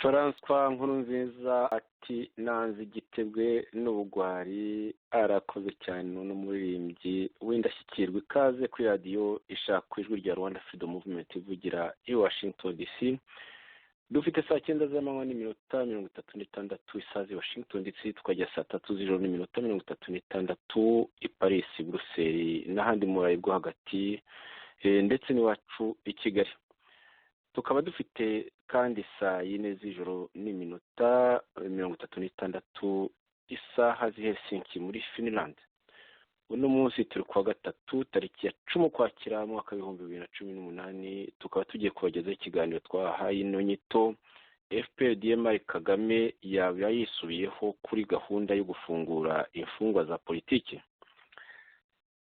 François Nkurunziza ati nanze igitebwe n'ubugwari arakoze cyane n'umuririmbyi w'indashyikirwa ikaze kuri radiyo ishaka ijwi rya Rwanda Freedom Movement ivugira i Washington DC. Dufite saa 9 z'amanywa n'iminota 36 isazi Washington DC, tukajya saa 3 z'ijoro n'iminota 36 i Paris, Bruxelles n'ahandi mu Burayi bwo hagati ndetse n'iwacu i Kigali. Tukaba dufite kandi saa 4 z'ijoro n'iminota 36 isaha z'i Helsinki muri Finland. Uno munsi turi kuwa gatatu tariki ya 10 Ukwakira mwaka 2018, tukaba tugiye kubagezaho ikiganiro twahaye ino nyito FPR-DMI Kagame yaba yisubiyeho kuri gahunda yo gufungura imfungwa za politiki.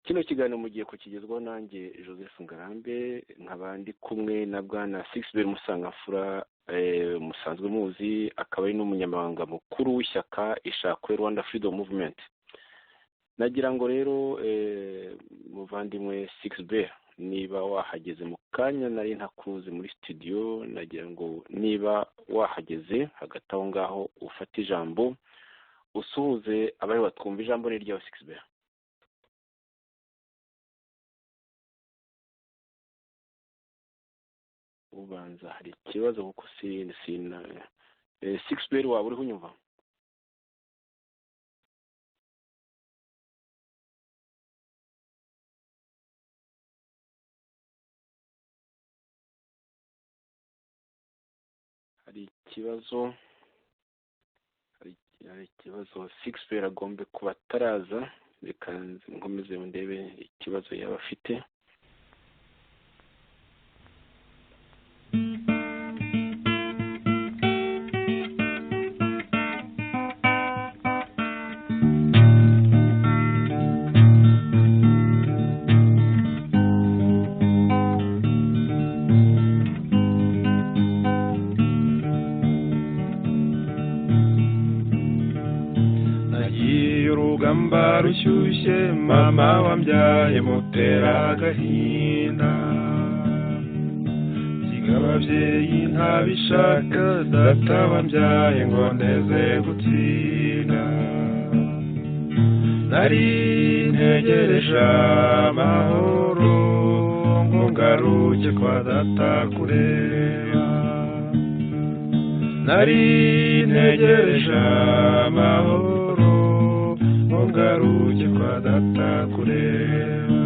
Kino kiganiro mugiye kukigezwaho nanjye Joseph Ngarambe, nkabandi kumwe na bwana Sixbert Musangamfura, musanzwe muzi, akaba ari n'umunyamabanga mukuru w'ishyaka ishakwe Rwanda Freedom Movement. Nagira ngo rero muvandimwe Sixbert, niba wahageze mu kanya nari ntakuze muri studio, nagira ngo niba wahageze hagati aho ngaho ufata ijambo usuhuze abari batwumva. Ijambo ni ryawe Sixbert. Ubanza hari ikibazo kuko sina Sixbert waba uri kunyumva? Hari ikibazo Sixbert agombe kuba ataraza, reka nkomeze ndebe ikibazo yaba afite. Rushyushye mama wambyaye mutera agahinda, ababyeyi ntabishaka, data wambyaye ngo ndeze gutsinda. Nari ntegereje amahoro ngo ngaruke kwa data kureba, nari ntegereje amahoro ngaruke kwa data kureba.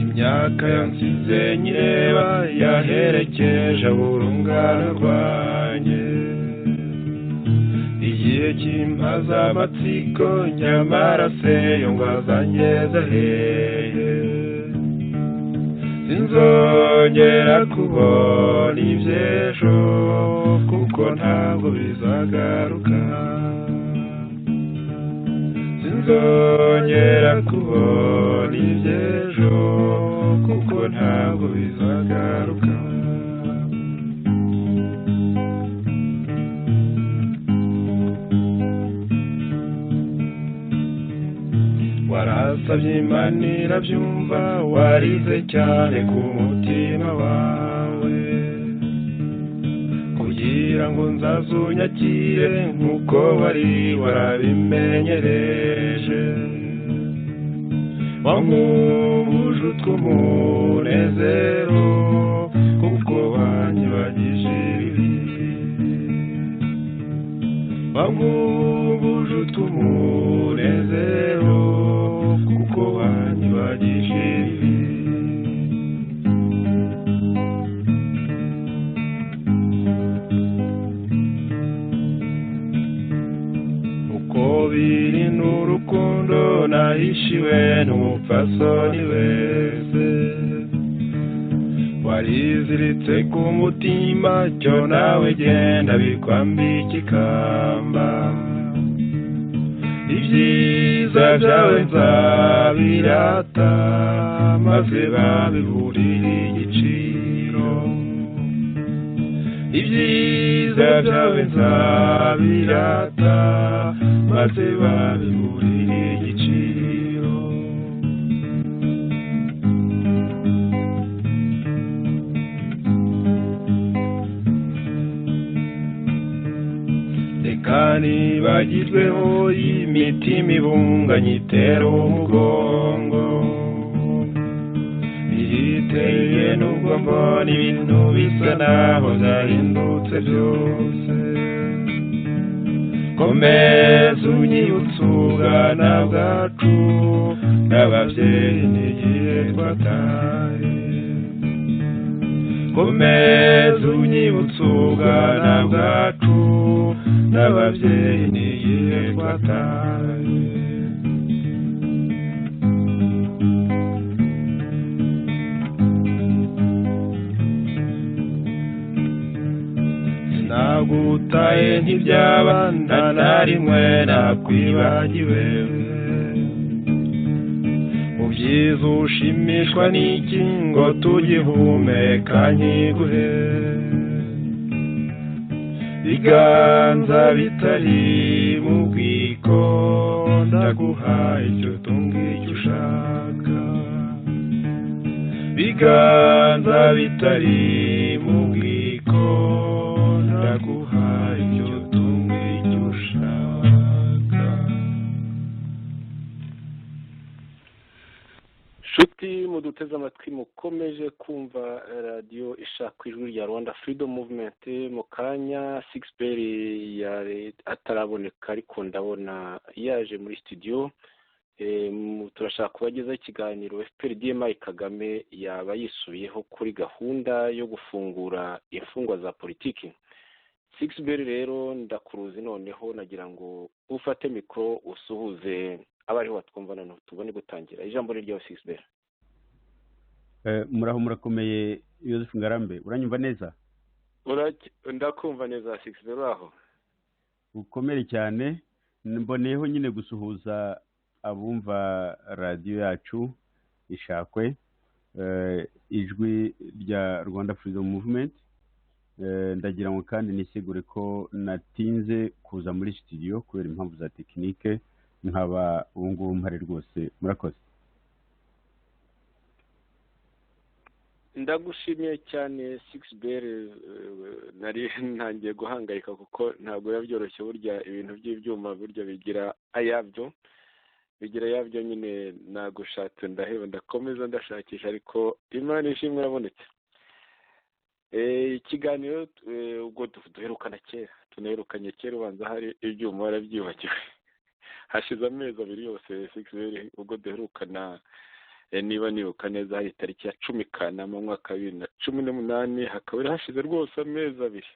Imyaka yansize nyireba yaherekeje urungano rwanjye, igihe kimpaza amatsiko nyamara se yo ngo azangeze hehe. Sinzongera kubona iby'ejo kuko ntabwo bizagaruka, sinzongera kubona iby'ejo kuko ntabwo bizagaruka. Warasabye Imana irabyumva, warize cyane ku mutima wawe kugira ngo nzazunyakire nk'uko wari warabimenyereje. Wankumbuje utw'umunezero kuko wanyibagije ibibi, wankumbuje utw'umunezero kuko wanyibagije ibibi. Uko biri n'urukundo nahishiwe n'umupfasoni wese, wariziritse ku mutima, cyo nawe genda bikwambika ikamba. Ibyiza byawe nzabirata, maze babiburire igiciro. Ibyiza byawe nzabirata, maze babiburire igiciro. bagizweho imitima ibunganye itera umugongo ihiteye nubwo mbona ibintu bisa naho byahindutse byose komeza unyibutse ubwana bwacu n'ababyeyi n'igihe twataye komeza unyibutse ubwana bwacu n'ababyeyi n'igihe twataye sinagutaye ntibyaba na rimwe nakwibagiwe mu byiza ushimishwa n'iki ngo tugihumeka nkiguhe biganza bitari mu bwiko ndaguhaye icyo tunga icyo ushaka biganza bitari mu bwiko ndaguhaye icyo tunga icyo ushaka. nshuti muduteze amatwi mukomeje kumva radiyo ishaka ijwi rya Rwanda Freedom Movement. mu kanya Sixbert yari ataraboneka ariko ndabona yaje muri studio. Turashaka kubagezaho ikiganiro FPRDMI Kagame yaba yisubiyeho kuri gahunda yo gufungura imfungwa za politiki. Sixbert rero ndakuruzi noneho nagira ngo ufate mikoro usuhuze abariho batwumva noneho tubone gutangira. Ijambo ni ryawe Sixbert. Muraho murakomeye Joseph Ngarambe, uranyumva neza? Ndakumva neza Sixbert, uraho? Ukomere cyane. Mboneyeho nyine gusuhuza abumva radio yacu ishakwe ijwi rya Rwanda Freedom Movement. Ndagira ngo kandi nisigure ko natinze kuza muri studio kubera impamvu za tekinike, nkaba ubungubu mpari rwose. Murakoze. Ndagushimiye cyane Sixbert. Nari ntangiye guhangayika kuko ntabwo yabyoroshye burya ibintu by'ibyuma burya bigira ayabyo nyine. Nagushatse ndaheba ndakomeza ndashakisha ariko Imana ishimwe irabonetse. Ikiganiro ubwo duherukana kera, tunaherukanye kera ubanza hari ibyuma warabyibagiwe. Hashize amezi abiri yose Sixbert ubwo duherukana. Niba nibuka neza hari tariki ya 10 Kanama mu mwaka wa 2018, hakaba hashize rwose amezi abiri.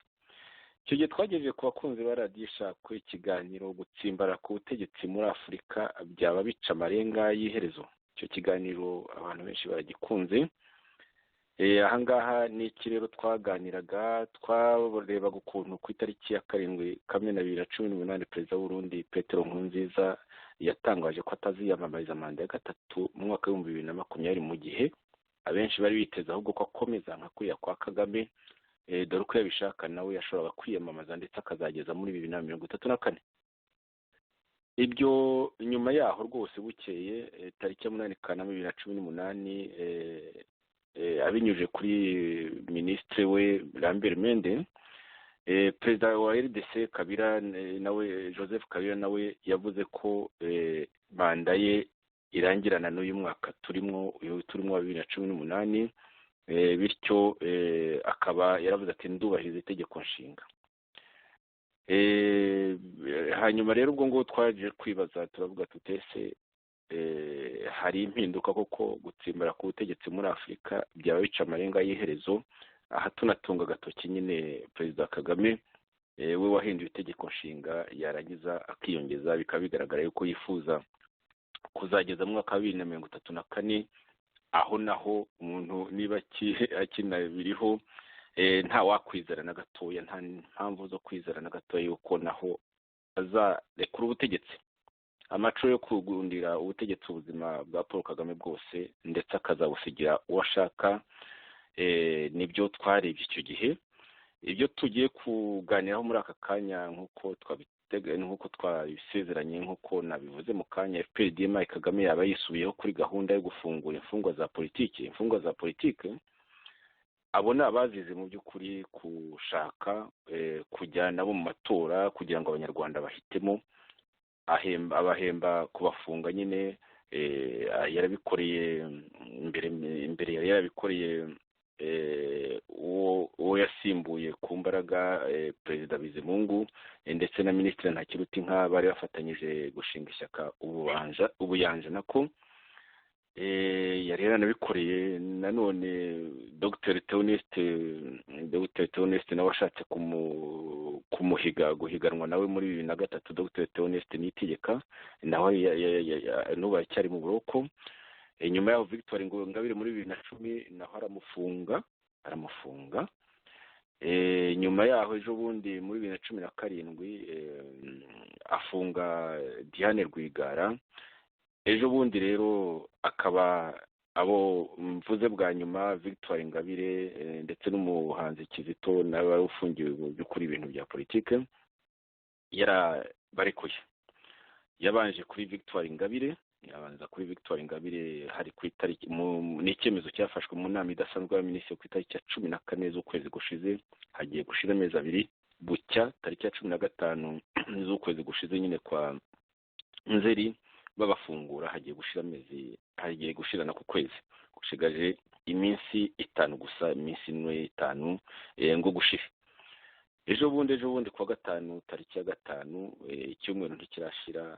Icyo gihe twagejeje ku bakunzi ba radiyo ishakwe ikiganiro gutsimbara ku butegetsi muri Afurika byaba bica amarenga y'iherezo. Icyo kiganiro abantu benshi baragikunze. Ahangaha ni iki rero twaganiraga, twarebaga ukuntu ku itariki ya 7 Kamena 2018 perezida w'u Burundi Petero Nkurunziza yatangaje ko ataziyamamariza manda ya gatatu mu mwaka wa 2020 mu gihe abenshi bari biteze ahubwo ko akomeza nka kuriya kwa Kagame. Dore ko yabishaka nawe yashoboraga kwiyamamaza ndetse akazageza muri 2034. Ibyo nyuma yaho rwose bukeye tariki ya 8 Kanama 2018 abinyuje kuri minisitiri we Lambert Mende, perezida wa RDC Kabila nawe Joseph Kabila nawe yavuze ko manda ye irangirana n'uyu mwaka turimo wa 2018. Bityo akaba yaravuze ati ndubahiriza itegeko nshinga. Hanyuma rero ubwo ngo twaje kwibaza turavuga tutese hari impinduka koko gutsimbara ku butegetsi muri Afurika byaba bica amarenga y'iherezo. Aha tunatunga agatoki nyine perezida Kagame we wahinduye itegeko nshinga yarangiza akiyongeza bikaba bigaragara yuko yifuza kuzageza mu mwaka wa 2034. aho naho umuntu niba akina biriho nta wakwizera na gatoya, nta mpamvu zo kwizera na gatoya yuko naho azarekura ubutegetsi. Amaco yo kugundira ubutegetsi ubuzima bwa Paul Kagame bwose ndetse akazabusigira uwashaka. Nibyo twarebye icyo gihe. Ibyo tugiye kuganiraho muri aka kanya nk'uko twabisezeranye nk'uko nabivuze mu kanya, FPRDMI Kagame yaba yisubiyeho kuri gahunda yo gufungura imfungwa za politiki. Imfungwa za politiki abo ni abazize mu by'ukuri gushaka kujyana nabo mu matora kugira ngo abanyarwanda bahitemo. abahemba kubafunga nyine, yarabikoreye imbere yari yarabikoreye uwo yasimbuye ku mbaraga perezida Bizimungu, ndetse na minisitiri Ntakirutinka bari bafatanyije gushinga ishyaka ubuyanja nako yari yaranabikoreye. Nanone Dr Theoneste nawe washatse guhiganwa nawe muri 2003. Dr Theoneste Niyitegeka nawe n'ubu aracyari mu buroko. Nyuma yaho Victoire Ingabire muri 2010 naho aramufunga. Nyuma yaho ejo bundi muri 2017 afunga Diane Rwigara. Ejo bundi rero akaba abo mvuze bwa nyuma Victoire Ingabire ndetse n'umuhanzi Kizito nawe wari ufungiwe mu by'ukuri ibintu bya politike barekuye. Yabanza kuri Victoire Ingabire hari ku itariki n'icyemezo cyafashwe mu nama idasanzwe y'abaminisitiri ku itariki ya 14 z'ukwezi gushize. Hagiye gushira amezi abiri bucya tariki ya 15 z'ukwezi gushize nyine kwa Nzeri babafungura. Hagiye gushira na ku kwezi gushigaje iminsi 5 gusa, iminsi 5 ngo gushira. Ejo bundi kwa gatanu tariki ya 5 icyumweru ntikirashira,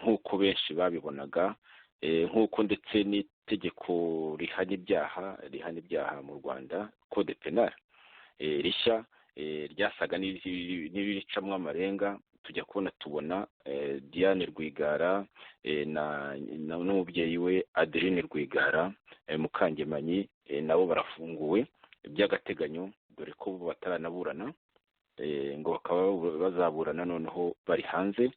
nk'uko benshi babibonaga, nk'uko ndetse n'itegeko rihana ibyaha mu Rwanda Code Penal rishya ryasaga n'iricamwe amarenga, tujya tubona Diane Rwigara n'umubyeyi we Adeline Rwigara Mukangemanyi nabo barafunguwe by'agateganyo, dore ko bataranaburana, ngo bakaba bazaburana noneho bari hanze.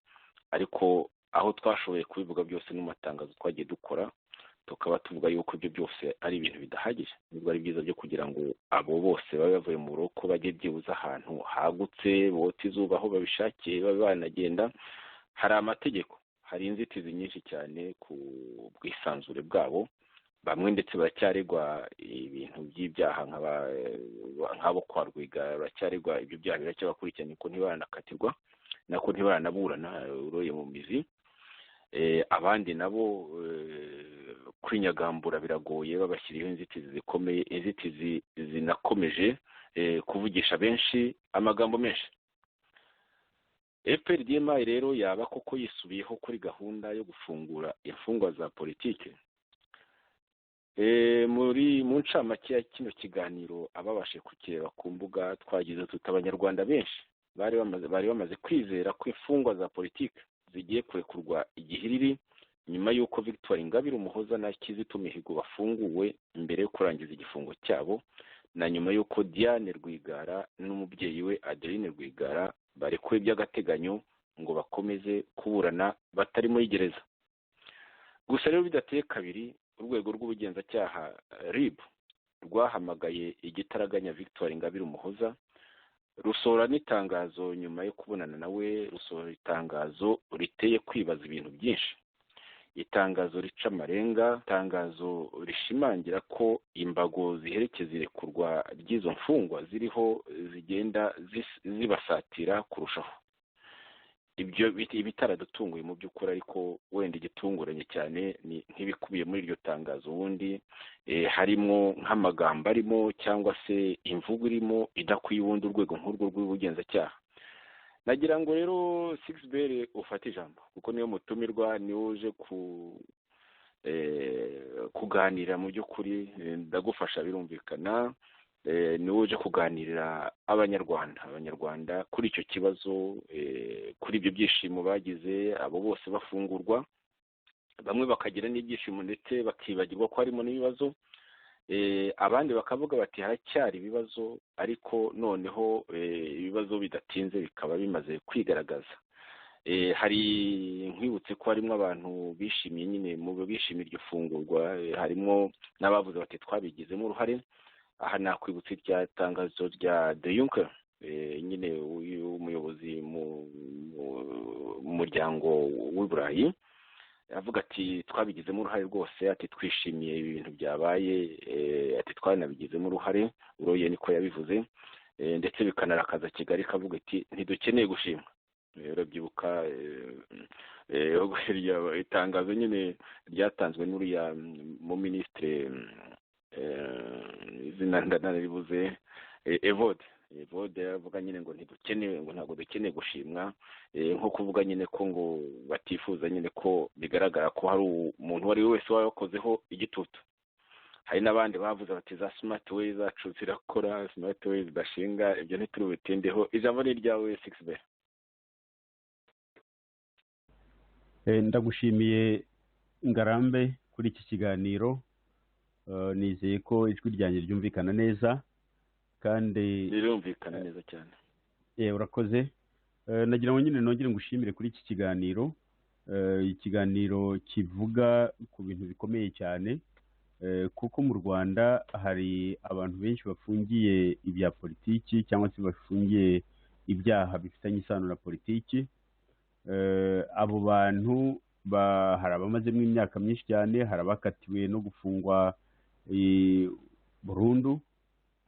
Ariko aho twashoboye kubivuga byose no matangazo twagiye dukora, tukaba tuvuga yuko ibyo byose ari ibintu bidahagije, nibwo ari byiza byo kugira ngo abo bose babe bavuye mu buroko bajye byibuza ahantu hagutse, bote izuba aho babishakiye, babe banagenda. Hari amategeko, hari inzitizi nyinshi cyane ku bwisanzure bwabo. Bamwe ndetse baracyaregwa ibintu by'ibyaha nk'abo kwa Rwigara, baracyaregwa ibyo byaha biracyabakurikiranye ko ntibaranakatirwa nako ntibaranaburana uroye mu mizi. Abandi nabo kwinyagambura biragoye, babashyiriyeho inzitizi zikomeye, inzitizi zinakomeje kuvugisha benshi amagambo menshi. FPRDMA rero yaba koko yisubiyeho kuri gahunda yo gufungura imfungwa za politike. Mu ncamake ya kino kiganiro ababashe kukireba ku mbuga twagize Abanyarwanda benshi bari bamaze kwizera ko imfungwa za politike zigiye kurekurwa igihiriri nyuma y'uko Victoire Ingabire Umuhoza na Kizito Mihigo bafunguwe mbere yo kurangiza igifungo cyabo, na nyuma y'uko Diane Rwigara n'umubyeyi we Adeline Rwigara barekuwe by'agateganyo ngo bakomeze kuburana batari muri gereza. Gusa rero bidateye kabiri, urwego rw'ubugenzacyaha RIB rwahamagaye igitaraganya Victoire Ingabire Umuhoza, rusohora n'itangazo nyuma yo kubonana nawe, rusohora itangazo riteye kwibaza ibintu byinshi. Itangazo rica amarenga, itangazo rishimangira ko imbago ziherekeza irekurwa ry'izo mfungwa ziriho zigenda zibasatira kurushaho. Ibyo bitaradutunguye mu by'ukuri, ariko wenda igitunguranye cyane ni nk'ibikubiye muri iryo tangazo. Ubundi harimo nk'amagambo arimo cyangwa se imvugo irimo idakwiye ubundi urwego nk'urwo rw'ubugenzacyaha. Nagira ngo rero Sixbert ufate ijambo, kuko niyo mutumirwa, niwe uje kuganira mu by'ukuri, ndagufasha birumvikana, niwe uje kuganirira abanyarwanda kuri icyo kibazo, kuri ibyo byishimo bagize abo bose bafungurwa. Bamwe bakagira n'ibyishimo ndetse bakibagirwa ko harimo n'ibibazo, abandi bakavuga bati haracyari ibibazo, ariko noneho ibibazo bidatinze bikaba bimaze kwigaragaza. Hari nkwibutse ko harimo abantu bishimiye nyine mu bishimira iryo fungurwa, harimo n'abavuze bati twabigizemo uruhare. Aha nakwibutsa irya tangazo rya De Juncker, nyine umuyobozi mu muryango w'i Burayi, avuga ati twabigizemo uruhare rwose, ati twishimiye ibintu byabaye, ati twanabigizemo uruhare, uroye niko yabivuze, ndetse bikanarakaza Kigali kavuga ati ntidukeneye gushimwa, urabyibuka itangazo nyine ryatanzwe n'uriya mu minisitiri izina ndanaribuze Evode yavuga nyine ngo ntabwo dukeneye gushimwa, nko kuvuga nyine ko ngo batifuza nyine ko bigaragara ko hari umuntu uwo ari we wese waba wakozeho igitutu. Hari n'abandi bavuze bati za smart way zacu zirakora, smart way zidashinga, ibyo ntiturubitindeho. Ijambo ni iryawe 6B. Ndagushimiye Ngarambe kuri iki kiganiro. Nizeye ko ijwi ryanjye ryumvikana neza kandi rirumvikana neza cyane. Urakoze. Nagira ngo nyine nongere ngushimire kuri iki kiganiro. Ikiganiro kivuga ku bintu bikomeye cyane, kuko mu Rwanda hari abantu benshi bafungiye ibya politiki cyangwa se bafungiye ibyaha bifitanye isano na politiki. Abo bantu hari abamazemo imyaka myinshi cyane, hari abakatiwe no gufungwa burundu,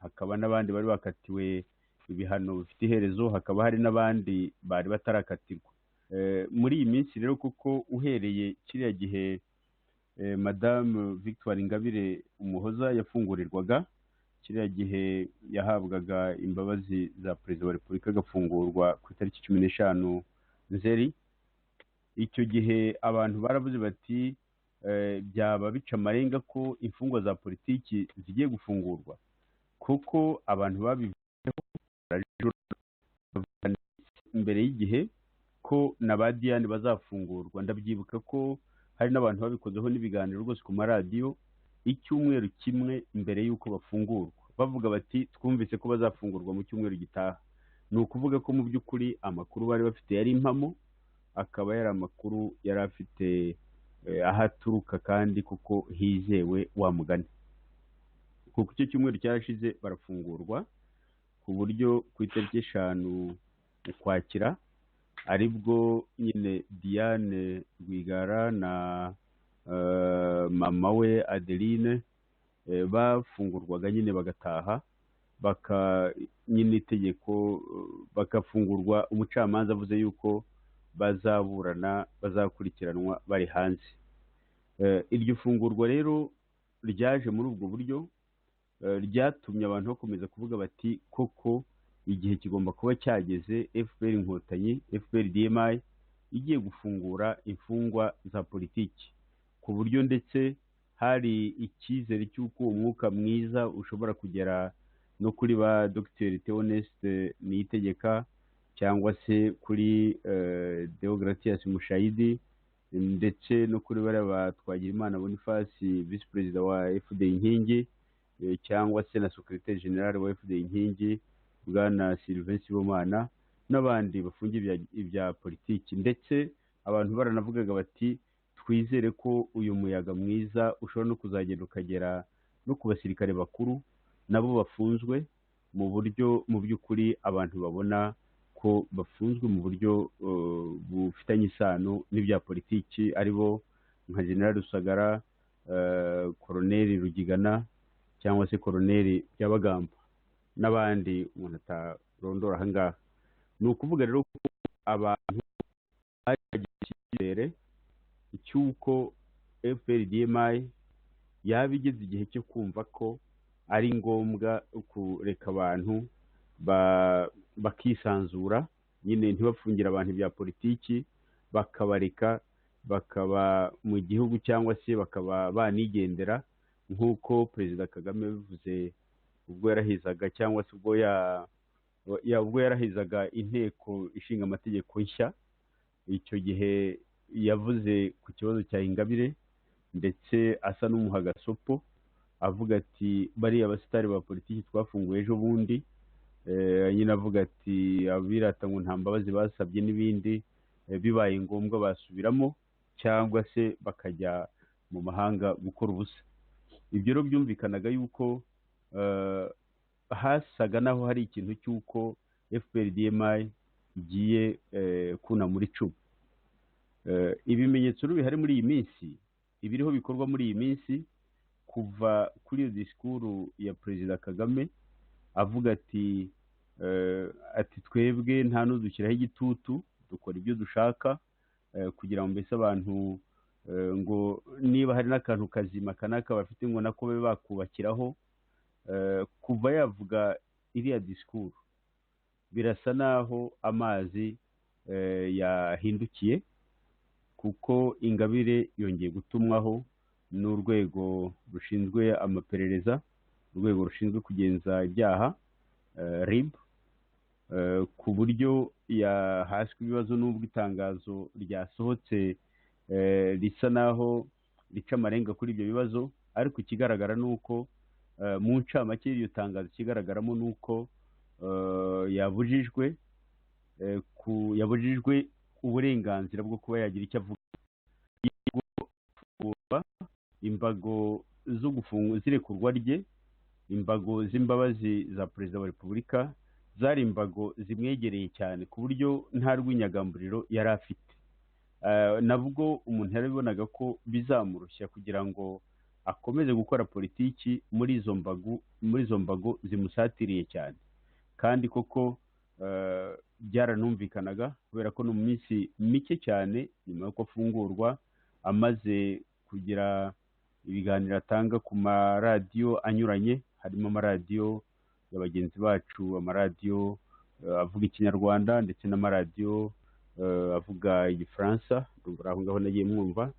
hakaba n'abandi bari bakatiwe ibihano bifite iherezo, hakaba hari n'abandi bari batarakatirwa. Muri iyi minsi rero, kuko uhereye kiriya gihe Madame Victoire Ingabire Umuhoza yafungurirwaga, kiriya gihe yahabwaga imbabazi za Perezida wa Repubulika, agafungurwa ku itariki 15 Nzeri. Icyo gihe abantu baravuze bati byaba bica amarenga ko imfungwa za politiki zigiye gufungurwa, kuko abantu babivuzeho mbere y'igihe ko na ba Diane bazafungurwa. Ndabyibuka ko hari n'abantu babikozeho n'ibiganiro rwose ku maradiyo icyumweru kimwe mbere y'uko bafungurwa, bavuga bati twumvise ko bazafungurwa mu cyumweru gitaha. Ni ukuvuga ko mu by'ukuri amakuru bari bafite yari impamo, akaba yari amakuru yari afite aho aturuka kandi kuko hizewe wa mugani. Kuko icyo cyumweru cyarashize barafungurwa, ku buryo ku itariki 5 Ukwakira aribwo nyine Diane Rwigara na mama we Adeline bafungurwaga nyine bagataha, nyine itegeko bagafungurwa, umucamanza avuze yuko bazaburana, bazakurikiranwa bari hanze. Iryo fungurwa rero ryaje muri ubwo buryo, ryatumye abantu bakomeza kuvuga bati koko igihe kigomba kuba cyageze, FPR Inkotanyi, FPR DMI igiye gufungura imfungwa za politiki, ku buryo ndetse hari icyizere cy'uko umwuka mwiza ushobora kugera no kuri ba Dr Theoneste Niyitegeka cyangwa se kuri Deogratias Mushayidi, ndetse no kuri bariya ba Twagirimana Boniface Vice Perezida wa FDI Inkingi, cyangwa se na Secretary General wa FDI Inkingi Bwana Sylvain Sibomana, n'abandi bafungiye ibya politiki. Ndetse abantu baranavugaga bati twizere ko uyu muyaga mwiza ushobora no kuzagenda ukagera no ku basirikare bakuru nabo bafunzwe mu buryo mu by'ukuri abantu babona ko bafunzwe mu buryo bufitanye isano n'ibya politiki, aribo nka General Rusagara, Colonel Rugigana cyangwa se Colonel Byabagamba n'abandi umuntu atarondora aha ngaha. Ni ukuvuga rero ko abantu bagiye icyizere cy'uko FPR-DMI yaba igeze igihe cyo kumva ko ari ngombwa kureka abantu bakisanzura, nyine ntibafungire abantu ibya politiki, bakabareka bakaba mu gihugu cyangwa se bakaba banigendera, nk'uko Perezida Kagame bivuze ubwo yarahizaga cyangwa se ubwo yarahizaga inteko ishinga amategeko nshya. Icyo gihe yavuze ku kibazo cya Ingabire ndetse asa n'umuha gasopo, avuga ati bariya abasitari ba politiki twafunguye ejo bundi, nyine avuga ati abirata ngo nta mbabazi basabye n'ibindi, bibaye ngombwa basubiramo cyangwa se bakajya mu mahanga gukora ubusa. Ibyo rero byumvikanaga yuko hasaga naho hari ikintu cy'uko FPR-DMI igiye kuna muri cuba. Ibimenyetso bihari muri iyi minsi, ibiriho bikorwa muri iyi minsi, kuva kuri iyo disikuru ya Perezida Kagame avuga ati twebwe nta n'udushyiraho igitutu, dukora ibyo dushaka kugira ngo mbese abantu ngo niba hari n'akantu kazima kanaka bafite ngo nako babe bakubakiraho. Kuva yavuga iriya disikuru birasa naho amazi yahindukiye, kuko Ingabire yongeye gutumwaho n'urwego rushinzwe amaperereza, urwego rushinzwe kugenza ibyaha RIB, ku buryo yahaswe ibibazo n'ubwo itangazo ryasohotse risa naho rica amarenga kuri ibyo bibazo, ariko ikigaragara ni uko mu ncamake y'iryo tangazo ikigaragaramo ni uko yabujijwe uburenganzira bwo kuba yagira icyo avuga. Imbago zo gufunga zirekurwa rye, imbago z'imbabazi za perezida wa repubulika zari imbago zimwegereye cyane ku buryo nta rw'inyagamburiro yari afite. Nabwo umuntu yarabibonaga ko bizamurushya kugira ngo akomeze gukora politiki muri izo mbago zimusatiriye cyane, kandi koko byaranumvikanaga kubera ko no mu minsi mike cyane nyuma y'uko afungurwa amaze kugira ibiganiro atanga ku maradiyo anyuranye, harimo amaradiyo ya bagenzi bacu, amaradiyo avuga ikinyarwanda ndetse n'amaradiyo avuga igifaransa, aho ngaho nagiye mwumva.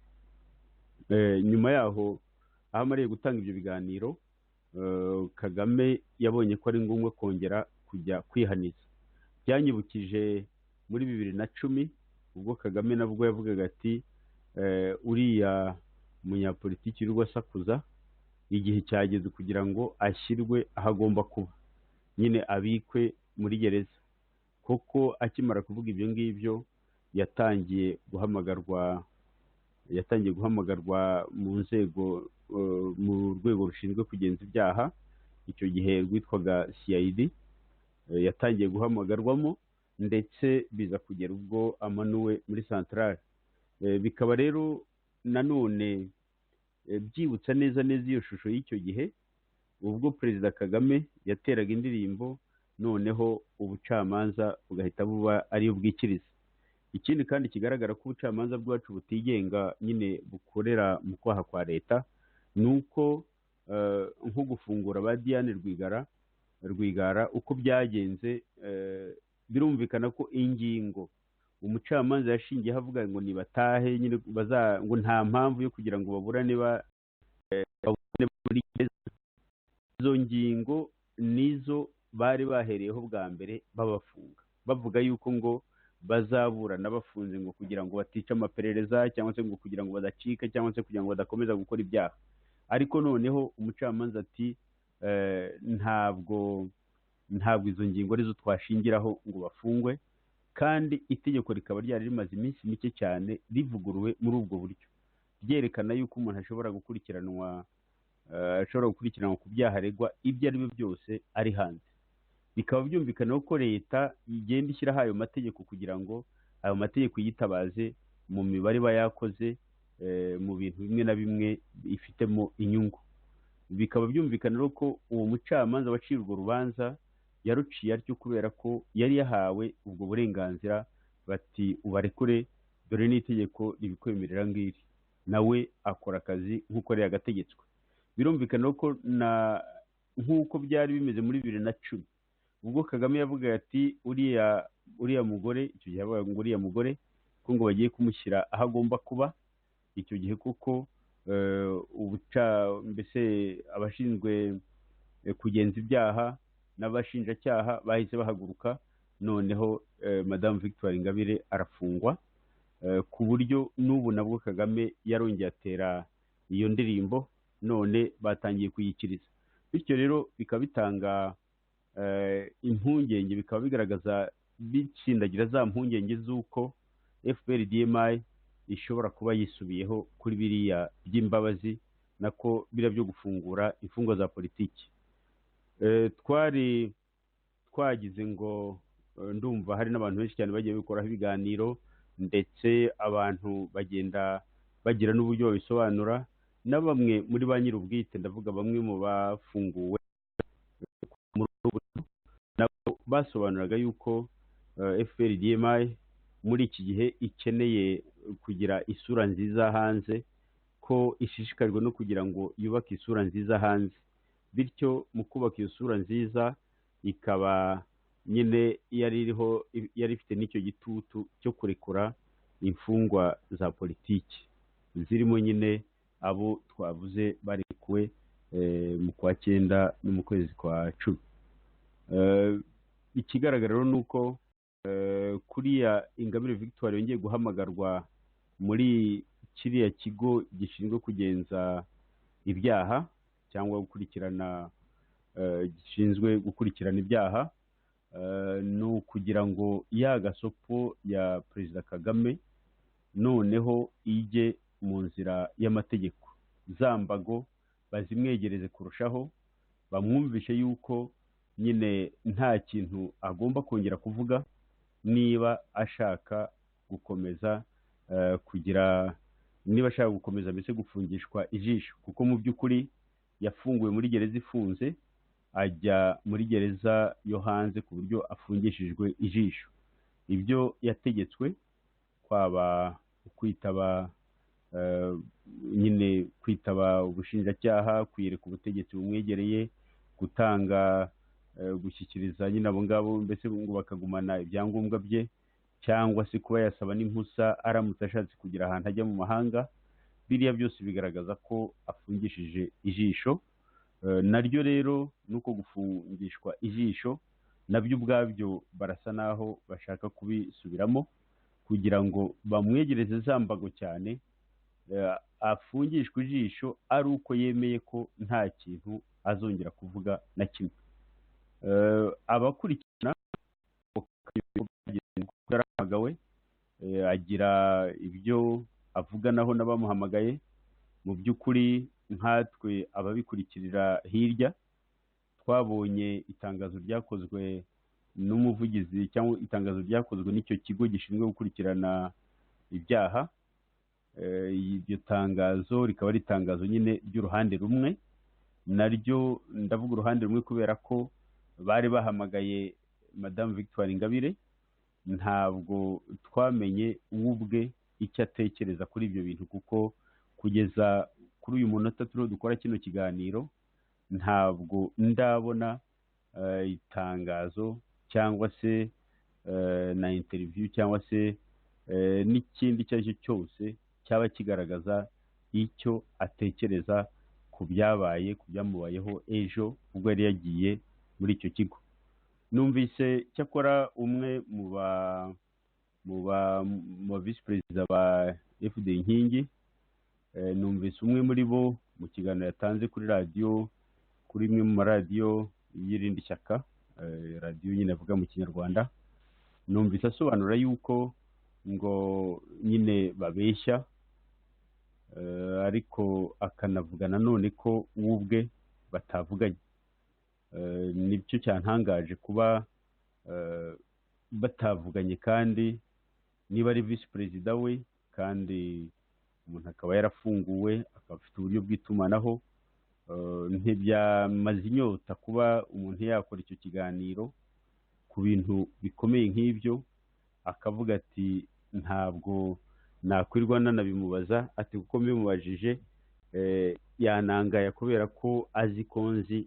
Nyuma yaho aho amariye gutanga ibyo biganiro, Kagame yabonye ko ari ngombwa kongera kujya kwihaniza. Byanyibukije muri 2010 ubwo Kagame nabwo yavugaga ati uriya munyapolitiki uri asakuza, igihe cyageze kugira ngo ashyirwe aho agomba kuba, nyine abikwe muri gereza. Koko akimara kuvuga ibyo ngibyo yatangiye guhamagarwa mu nzego, mu rwego rushinzwe kugenza ibyaha, icyo gihe rwitwaga CID, yatangiye guhamagarwamo ndetse biza kugera ubwo amanuwe muri centrale. Bikaba rero nanone byibutsa neza iyo shusho y'icyo gihe ubwo perezida Kagame yateraga indirimbo, noneho ubucamanza bugahita buba ariyo bwikiriza. Ikindi kandi kigaragara ko ubucamanza bwacu butigenga, nyine bukorera mu kwaha kwa leta, ni uko nko gufungura ba Diane Rwigara uko byagenze, birumvikana ko ingingo umucamanza yashingiyeho avuga ngo nibatahe, nyine ngo nta mpamvu yo kugira ngo baburane muri gereza. Izo ngingo nizo bari bahereyeho bwa mbere babafunga, bavuga yuko ngo bazaburana bafunze ngo kugira ngo batica amaperereza, cyangwa se ngo kugira ngo badacika, cyangwa se kugira ngo badakomeza gukora ibyaha. Ariko noneho umucamanza ati ntabwo izo ngingo arizo twashingiraho ngo bafungwe, kandi itegeko rikaba ryari rimaze iminsi mike cyane rivuguruwe muri ubwo buryo, ryerekana yuko umuntu ashobora gukurikiranwa ku byaha aregwa ibyo ari byo byose ari hanze. Bikaba byumvikana ko leta igenda ishyiraho ayo mategeko kugira ngo ayo mategeko yitabaze mu mibare iba yakoze mu bintu bimwe na bimwe ifitemo inyungu. Bikaba byumvikana ko uwo mucamanza waciye urwo rubanza yaruciye atyo kubera ko yari yahawe ubwo burenganzira, bati ubarekure, dore n'itegeko ribikwemerera ngiri, nawe akora akazi nk'uko yari yagategetswe. Birumvikana ko nk'uko byari bimeze muri 2010 ubwo Kagame yavuga ati uriya mugore, icyo gihe yavuga ngo uriya mugore ko ngo bagiye kumushyira aho agomba kuba. Icyo gihe kuko mbese abashinzwe kugenza ibyaha n'abashinjacyaha bahise bahaguruka, noneho Madame Victoire Ingabire arafungwa, ku buryo n'ubu nabwo Kagame yarongeye atera iyo ndirimbo, none batangiye kuyikiriza. Bityo rero bikaba bitanga impungenge, bikaba bigaragaza bitsindagira za mpungenge z'uko FPR-DMI ishobora kuba yisubiyeho kuri biriya by'imbabazi, nako biriya byo gufungura imfungwa za politiki. Twari twagize ngo ndumva hari n'abantu benshi cyane bagiye bikoraho ibiganiro, ndetse abantu bagenda bagira n'uburyo babisobanura, na bamwe muri ba nyir'ubwite, ndavuga bamwe mu bafunguwe nabo basobanuraga yuko FPR-DMI muri iki gihe ikeneye kugira isura nziza hanze, ko ishishikajwe no kugira ngo yubake isura nziza hanze, bityo mu kubaka iyo sura nziza ikaba nyine yari ifite n'icyo gitutu cyo kurekura imfungwa za politiki zirimo nyine abo twavuze barekuwe mu kwa 9 no mu kwezi kwa 10. Ikigaragara rero ni uko kuriya Ingabire Victoire yongeye guhamagarwa muri kiriya kigo gishinzwe kugenza ibyaha cyangwa gishinzwe gukurikirana ibyaha, ni ukugira ngo ya gasopo ya Perezida Kagame noneho ijye mu nzira y'amategeko, zambago bazimwegereze kurushaho, bamwumvishe yuko nyine nta kintu agomba kongera kuvuga niba ashaka gukomeza mbese gufungishwa ijisho, kuko mu by'ukuri yafunguwe muri gereza ifunze ajya muri gereza yo hanze ku buryo afungishijwe ijisho. Ibyo yategetswe kwaba kwitaba ubushinjacyaha, kwiyereka ubutegetsi bumwegereye, gushyikiriza nyine abo ngabo mbese ngo bakagumana ibyangombwa bye, cyangwa se kuba yasaba n'impusa aramutse ashatse kugira ahantu ajya mu mahanga. Biriya byose bigaragaza ko afungishije ijisho. Naryo rero nuko gufungishwa ijisho nabyo ubwabyo barasa naho bashaka kubisubiramo kugira ngo bamwegereze zambago cyane, afungishwe ijisho ari uko yemeye ko nta kintu azongera kuvuga na kimwe. Abakurikirana yarahamagawe, agira ibyo avuganaho n'abamuhamagaye. Mu by'ukuri nkatwe ababikurikirira hirya twabonye itangazo ryakozwe n'umuvugizi cyangwa itangazo ryakozwe n'icyo kigo gishinzwe gukurikirana ibyaha. Iryo tangazo rikaba ari itangazo nyine ry'uruhande rumwe, naryo ndavuga uruhande rumwe kubera ko bari bahamagaye Madame Victoire Ingabire. Ntabwo twamenye ubwe icyo atekereza kuri ibyo bintu, kuko kugeza kuri uyu munota turiho dukora kino kiganiro ntabwo ndabona itangazo cyangwa se na interview cyangwa se n'ikindi icyo ari cyo cyose cyaba kigaragaza icyo atekereza ku byabaye, ku byamubayeho ejo ubwo yari yagiye muri icyo kigo. Numvise cyakora umwe mu visi perezida ba FD Inkingi, numvise umwe muri bo mu kiganiro yatanze kuri radiyo, kuri imwe mu maradiyo y'irindi shyaka, radiyo nyine avuga mu Kinyarwanda, numvise asobanura yuko ngo nyine babeshya, ariko akanavuga nanone ko ubwe batavuganye. Nibyo cyantangaje kuba batavuganye, kandi niba ari visi perezida we kandi umuntu akaba yarafunguwe akaba afite uburyo bw'itumanaho, ntibyamaze inyota kuba umuntu yakora icyo kiganiro ku bintu bikomeye nk'ibyo, akavuga ati ntabwo nakwirwa nanabimubaza, ati kuko mbimubajije yanangaya kubera ko azi ko nzi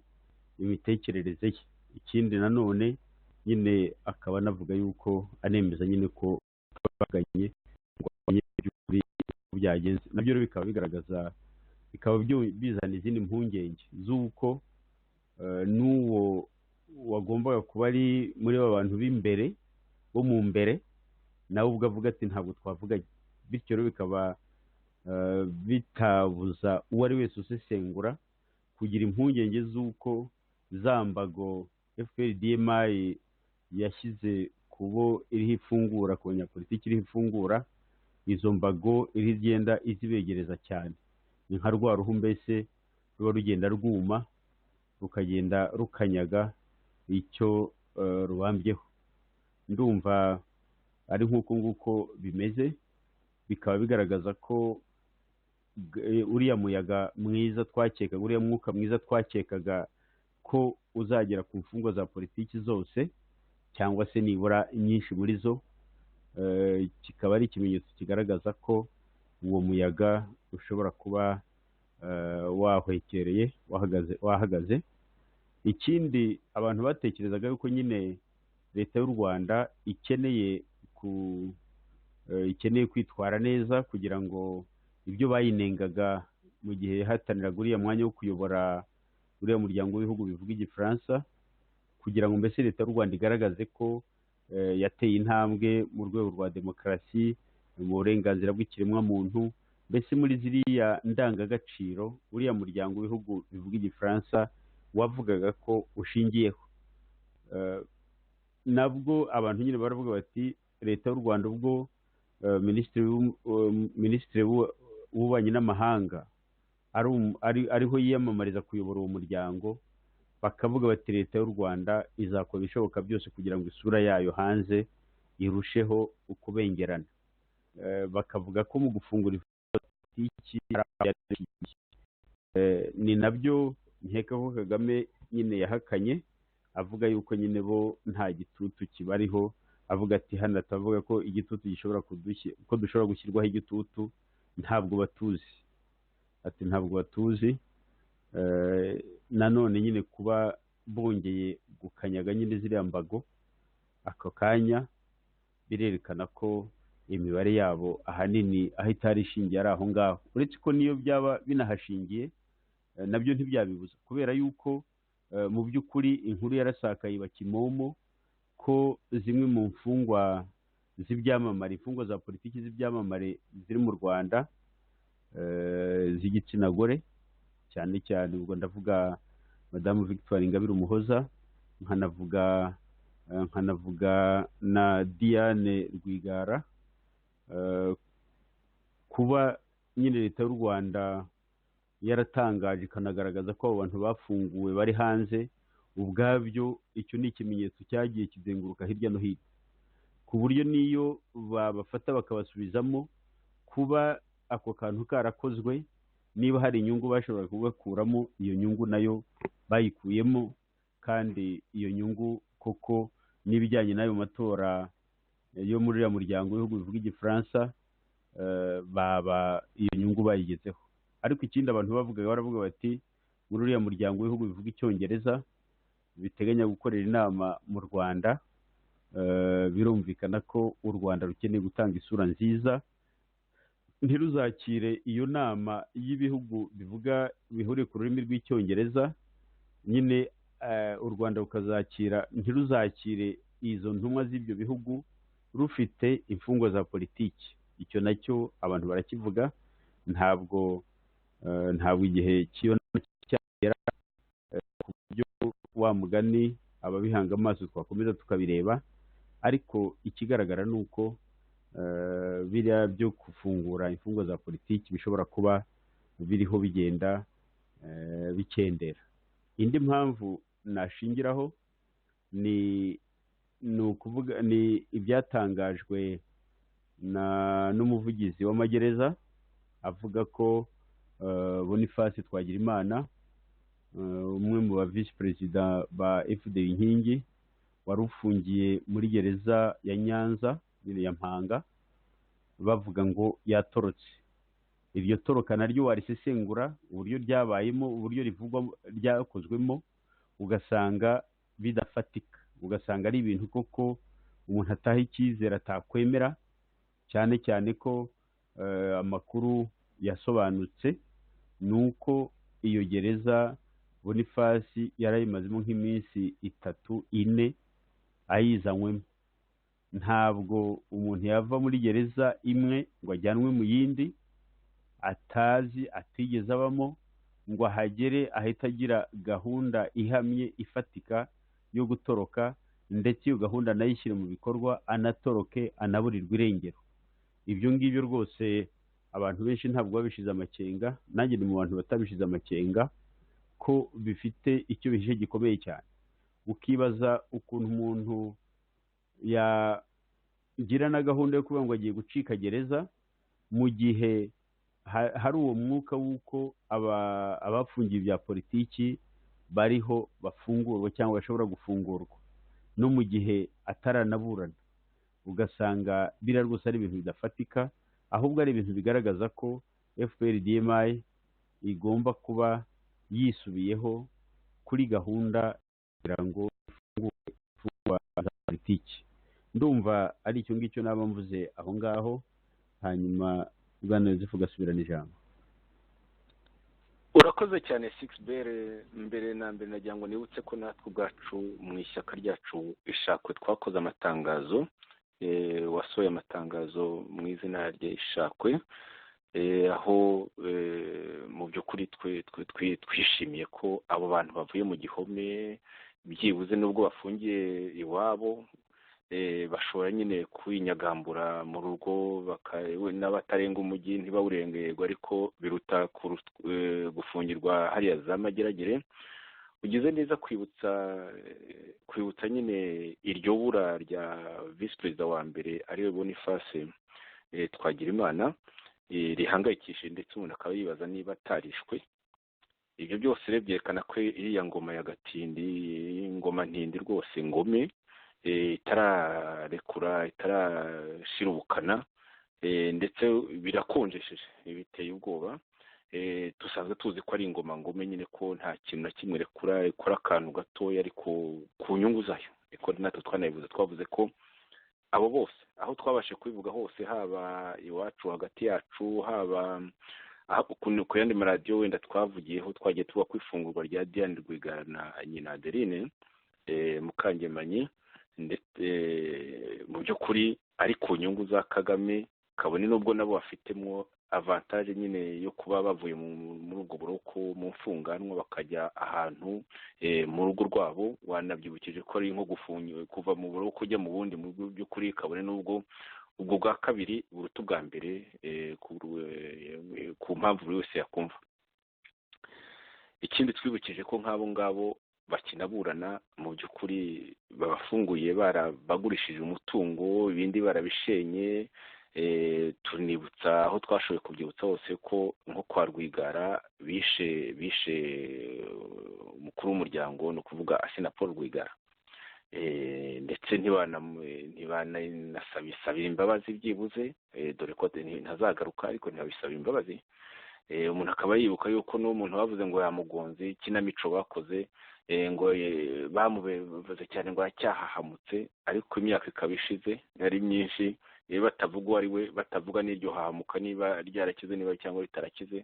imitekerereze ye. Ikindi nanone nyine akaba anavuga yuko anemeza nyine ko twavuganye ngo amenye by'ukuri byagenze. Nabyo rero bikaba bigaragaza, bikaba bizana izindi mpungenge z'uko n'uwo wagombaga kuba ari muri aba bantu b'imbere bo mu mbere nawe ubwo avuga ati ntabwo twavuganye. Bityo rero bikaba bitabuza uwo ari wese usesengura kugira impungenge z'uko zambago FPR-DMI yashyize kubo iriho ifungura, ku banyapolitiki iriho ifungura, izo mbago iriho igenda izibegereza cyane. Ni nka rwa ruhu mbese ruba rugenda rwuma rukagenda rukanyaga icyo rubambyeho. Ndumva ari nk'uko nguko bimeze, bikaba bigaragaza ko uriya muyaga mwiza twakekaga, uriya mwuka mwiza twakekaga ko uzagera ku mfungwa za politiki zose cyangwa se nibura nyinshi muri zo, kikaba ari ikimenyetso kigaragaza ko uwo muyaga ushobora kuba wahwekereye wahagaze. Ikindi abantu batekerezaga yuko nyine leta y'u Rwanda ikeneye kwitwara neza kugira ngo ibyo bayinengaga mu gihe hataniraga uriya mwanya wo kuyobora uriya muryango w'ibihugu bivuga igifaransa, kugira ngo mbese leta y'u Rwanda igaragaze ko yateye intambwe mu rwego rwa demokarasi, mu burenganzira bw'ikiremwamuntu, mbese muri ziriya ndangagaciro uriya muryango w'ibihugu bivuga igifaransa wavugaga ko ushingiyeho. Nabwo abantu nyine baravuga bati leta y'u Rwanda ubwo minisitiri w'ububanyi n'amahanga ariho yiyamamariza kuyobora uwo muryango, bakavuga bati leta y'u Rwanda izakora ibishoboka byose kugira ngo isura yayo hanze irusheho ukubengerana. Bakavuga ko mu gufungura politiki ni nabyo nkeka ko Kagame nyine yahakanye, avuga yuko nyine bo nta gitutu kibariho, avuga ati hano atavuga ko igitutu gishobora ko dushobora gushyirwaho igitutu, ntabwo batuzi, ati ntabwo batuzi. Nanone nyine kuba bongeye gukanyaga nyine ziriya mbago ako kanya birerekana ko imibare yabo ahanini aho itari ishingiye ari aho ngaho, uretse ko niyo byaba binahashingiye nabyo ntibyabibuza, kubera yuko mu by'ukuri inkuru yarasakaye iba kimomo ko zimwe mu mfungwa z'ibyamamare, imfungwa za politiki z'ibyamamare ziri mu Rwanda z'igitsina gore cyane cyane, ubwo ndavuga madamu Victoire Ingabire Umuhoza, nkanavuga na Diane Rwigara. Kuba nyine leta y'u Rwanda yaratangaje ikanagaragaza ko abo bantu bafunguwe bari hanze, ubwabyo icyo ni ikimenyetso cyagiye kizenguruka hirya no hino, ku buryo n'iyo babafata bakabasubizamo, kuba ako kantu karakozwe, niba hari inyungu bashobora kugakuramo, iyo nyungu nayo bayikuyemo, kandi iyo nyungu koko n'ibijyanye n'ayo matora yo muri uriya muryango w'ibihugu bivuga igifaransa, baba iyo nyungu bayigezeho. Ariko ikindi abantu baravuga bati muri uriya muryango w'ibihugu bivuga icyongereza biteganya gukorera inama mu Rwanda, birumvikana ko u Rwanda rukeneye gutanga isura nziza, ntiruzakire iyo nama y'ibihugu bihuriye ku rurimi rw'icyongereza, nyine u Rwanda ntiruzakire izo ntumwa z'ibyo bihugu rufite imfungwa za politiki. Icyo nacyo abantu barakivuga, ntabwo igihe cy'iyo cyagera ku buryo wa mugani ababihanga amaso twakomeza tukabireba, ariko ikigaragara ni uko biriya byo gufungura imfungwa za politiki bishobora kuba biriho bigenda bikendera. Indi mpamvu nashingiraho ni ibyatangajwe n'umuvugizi w'amagereza, avuga ko Boniface Twagirimana, umwe mu ba visi perezida ba FDU Inkingi, wari ufungiye muri gereza ya Nyanza ya Mpanga, bavuga ngo yatorotse. Iryo toroka naryo warisesengura uburyo ryabayemo, uburyo ryakozwemo, ugasanga bidafatika, ugasanga ari ibintu koko umuntu ataha icyizere atakwemera, cyane cyane ko amakuru yasobanutse nuko iyo gereza Boniface yarayimazemo nk'iminsi 3-4 ayizanywemo. Ntabwo umuntu yava muri gereza imwe ngo ajyanwe mu yindi atazi, atigeze abamo, ngo ahagere ahita agira gahunda ihamye ifatika yo gutoroka, ndetse iyo gahunda anayishyire mu bikorwa, anatoroke, anaburirwa irengero. Ibyo ngibyo rwose abantu benshi ntabwo babishize amakenga, nanjye ni mu bantu batabishize amakenga, ko bifite icyo bihishe gikomeye cyane. Ukibaza ukuntu umuntu yagira na gahunda yo kuvuga ngo agiye gucika gereza, mu gihe hari uwo mwuka w'uko abafungiye bya politiki bariho bafungurwa cyangwa bashobora gufungurwa, no mu gihe ataranaburana. ugasanga biriya rwose ari ibintu bidafatika, ahubwo ari ibintu bigaragaza ko FPR-DMI igomba kuba yisubiyeho kuri gahunda kugira ngo ifungure imfungwa za politiki. Ndumva ari icyo ngicyo naba mvuze aho ngaho, hanyuma Bwana Yozefu ugasubirana ijambo. urakoze cyane Sixbert. mbere na mbere nagira ngo nibutse ko natwe ubwacu mu ishyaka ryacu ishakwe twakoze amatangazo, wasohoye amatangazo mu izina rya ishakwe, aho mu by'ukuri twishimiye ko abo bantu bavuye mu gihome byibuze nubwo bafungiye iwabo bashobora nyine kwinyagambura mu rugo n'abatarenga umujyi ntibawurengerwe, ariko biruta gufungirwa hariya za Mageragere. ugize neza kwibutsa nyine iryo bura rya visi perezida wa mbere ariwe Boniface Twagirimana rihangayikishije, ndetse umuntu akaba yibaza niba atarishwe. ibyo byose rero byerekana ko iriya ngoma ya Gatindi, ingoma ntindi rwose ngome, itararekura, itarashira ubukana, ndetse birakonjesheje, biteye ubwoba. Dusanzwe tuzi ko ari ingoma ngome nyine, ko nta kintu na kimwe ikora akantu gatoya ariko ku nyungu zayo. Ariko natwe twanabivuze, twavuze ko abo bose aho twabashe kubivuga hose, haba iwacu hagati yacu, haba ku yandi maradiyo wenda twavugiyeho, twagiye tuba ku ifungurwa rya Diane Rwigara na nyina Adeline Mukangemanyi, ndetse mu by'ukuri ari ku nyungu za Kagame, kabone n'ubwo nabo bafitemo avantage nyine yo kuba bavuye muri ubwo buroko mu mfunganwa bakajya ahantu mu rugo rwabo. Wanabyibukije ko ari nko kuva mu buroko ujya mu bundi, mu by'ukuri kabone n'ubwo ubwo bwa kabiri buruta ubwa mbere, ku mpamvu buri wese yakumva. Ikindi twibukije ko nk'abo ngabo bakinaburana mu by'ukuri babafunguye bagurishije umutungo, ibindi barabishenye. Tunibutsa aho twashoboye kubyibutsa hose ko nko kwa Rwigara bishe umukuru w'umuryango, ni ukuvuga Asina Paul Rwigara, ndetse ntibanasabira imbabazi byibuze, dore ko ntazagaruka, ariko ntibabisabira imbabazi. Umuntu akaba yibuka yuko n'umuntu bavuze ngo yamugonze, ikinamico bakoze ngo bamubaze cyane ngo aracyahahamutse, ariko imyaka ikaba ishize ari myinshi, batavuga uwo ari we, batavuga n'iryo hahamuka niba ryarakize niba cyangwa ritarakize.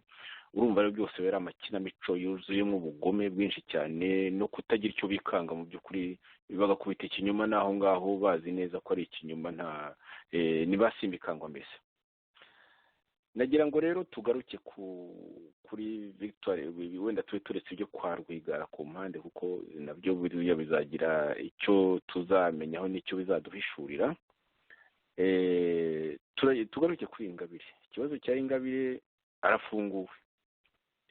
Urumva rero byose bera amakinamico yuzuyemo ubugome bwinshi cyane, no kutagira icyo bikanga mu by'ukuri, bagakubita ikinyoma n'aho ngaho bazi neza ko ari ikinyoma, ntibasimbikangwa mbese. Nagira ngo rero tugaruke kuri Victoire, wenda tube turetse ibyo kwa Rwigara ku mpande, kuko nabyo buriya bizagira icyo tuzamenyaho n'icyo bizaduhishurira. Tugaruke kuri Ingabire. Ikibazo cya Ingabire, arafunguwe.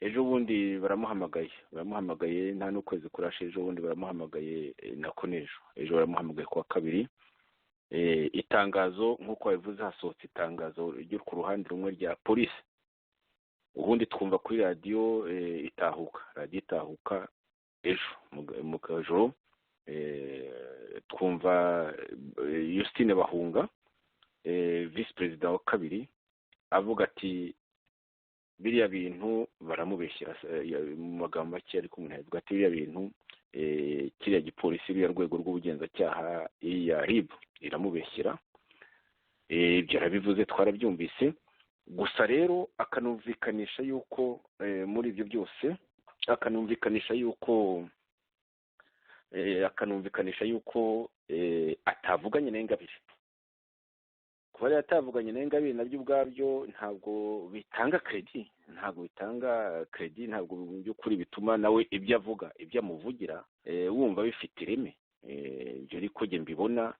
Ejo bundi baramuhamagaye nta n'ukwezi kurashe, ejo bundi baramuhamagaye nako ejo baramuhamagaye kuwa kabiri. Itangazo nk'uko babivuze, hasohotse itangazo ryo ku ruhande rumwe rya polisi. Ubundi twumva kuri radiyo itahuka ejo mu kajoro, twumva Justine Bahunga, visi perezida wa kabiri, avuga ati biriya bintu baramubeshyira, mu magambo make, ariko umuntu yavuga ati biriya bintu kiriya gipolisi, biriya rwego rw'ubugenzacyaha ya RIB iramubeshyira. Ibyo arabivuze, twarabyumvise. Gusa rero akanumvikanisha yuko muri ibyo byose akanumvikanisha yuko atavuganye na Ingabire. Kuba rero atavuganye na Ingabire nabyo ubwabyo ntabwo bitanga kredi, ntabwo mu by'ukuri bituma nawe ibyo avuga, ibyo amuvugira, wumva bifite ireme. Ibyo ariko njye mbibona,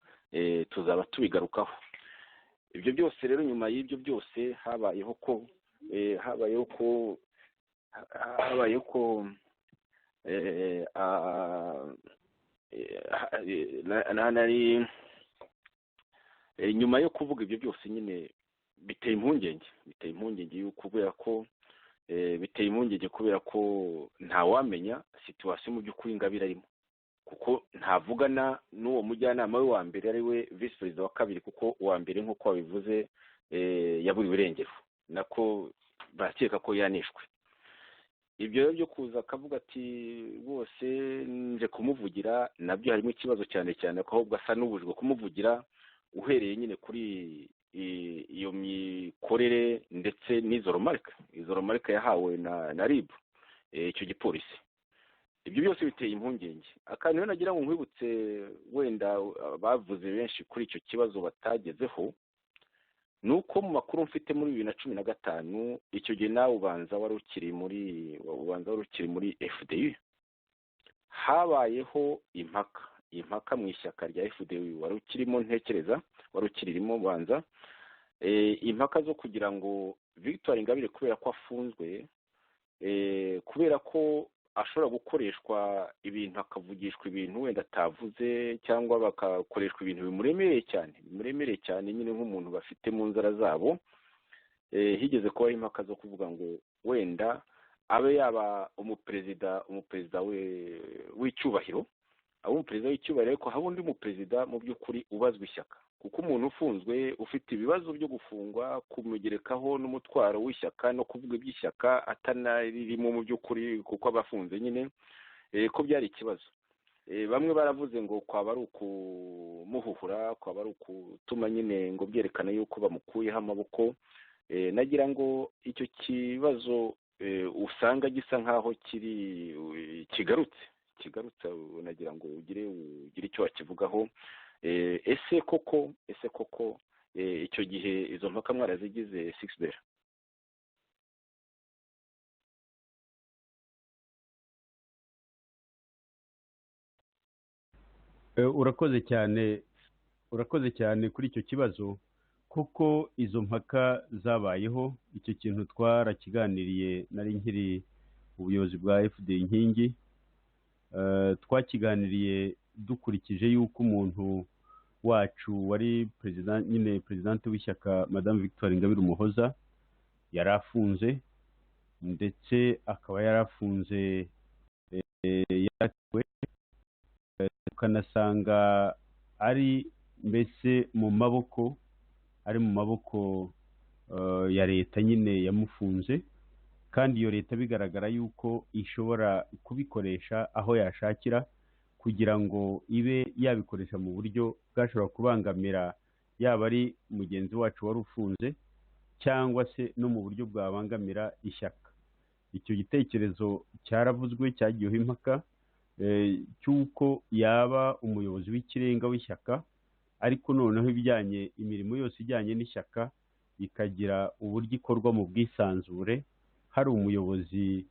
tuzaba tubigarukaho. Ibyo byose rero, nyuma y'ibyo byose habayeho ko nyuma yo kuvuga ibyo byose nyine biteye impungenge kubera ko ntawamenya situwasiyo mu by'ukuri Ingabire arimo. kuko ntavugana n'uwo mujyanama we wa mbere ari we visi perezida wa kabiri, kuko uwa mbere nk'uko wabivuze yaburiwe irengero, nako barakeka ko yanishwe. Ibyo rero byo kuza akavuga ati bose nje kumuvugira, nabyo harimo ikibazo cyane cyane ko ahubwo asa n'ubujijwe kumuvugira, uhereye nyine kuri iyo mikorere ndetse n'izo romarika yahawe na RIB, icyo gipolisi. Ibyo byose biteye impungenge. Akantu rero nagira ngo nkwibutse, wenda bavuze benshi kuri icyo kibazo batagezeho, ni uko mu makuru mfite muri 2015 icyo gihe nawe ubanza wari ukiri muri FDU, habayeho impaka mu ishyaka rya FDU wari ukirimo, ntekereza wari ukiririmo banza, impaka zo kugira ngo Victoire Ingabire kubera ko afunzwe, kubera ko ashobora gukoreshwa ibintu, akavugishwa ibintu wenda atavuze, cyangwa bakakoreshwa ibintu bimuremereye cyane nyine nk'umuntu bafite mu nzara zabo. Higeze kubaho impaka zo kuvuga ngo wenda abe yaba umuperezida w'icyubahiro, ariko haba undi muperezida mu by'ukuri ubazwa ishyaka, kuko umuntu ufunzwe ufite ibibazo byo gufungwa, kumugerekaho n'umutwaro w'ishyaka no kuvuga iby'ishyaka atanaririmo mu by'ukuri, kuko abafunze nyine ko byari ikibazo. Bamwe baravuze ngo kwaba ari ukumuhuhura, kwaba ari ukutuma nyine ngo byerekana yuko bamukuyeho amaboko. Nagira ngo icyo kibazo usanga gisa nk'aho kigarutse, nagira ngo ugire icyo wakivugaho. Ese koko icyo gihe izo mpaka mwarazigize Sixbert? urakoze cyane kuri icyo kibazo, kuko izo mpaka zabayeho. Icyo kintu twarakiganiriye, nari nkiri ubuyobozi bwa FD Inkingi, twakiganiriye dukurikije yuko umuntu wacu wari perezidante w'ishyaka Madame Victoire Ingabire Umuhoza yari afunze, ndetse akaba yarafunze yaratiwe, tukanasanga ari mbese mu maboko ya leta nyine yamufunze, kandi iyo leta bigaragara yuko ishobora kubikoresha aho yashakira kugira ngo ibe yabikoresha mu buryo bwashobora kubangamira yaba ari mugenzi wacu wari ufunze, cyangwa se no mu buryo bwabangamira ishyaka. Icyo gitekerezo cyaravuzwe, cyagiyeho impaka cy'uko yaba umuyobozi w'ikirenga w'ishyaka, ariko noneho imirimo yose ijyanye n'ishyaka ikagira uburyo ikorwa mu bwisanzure. Hari umuyobozi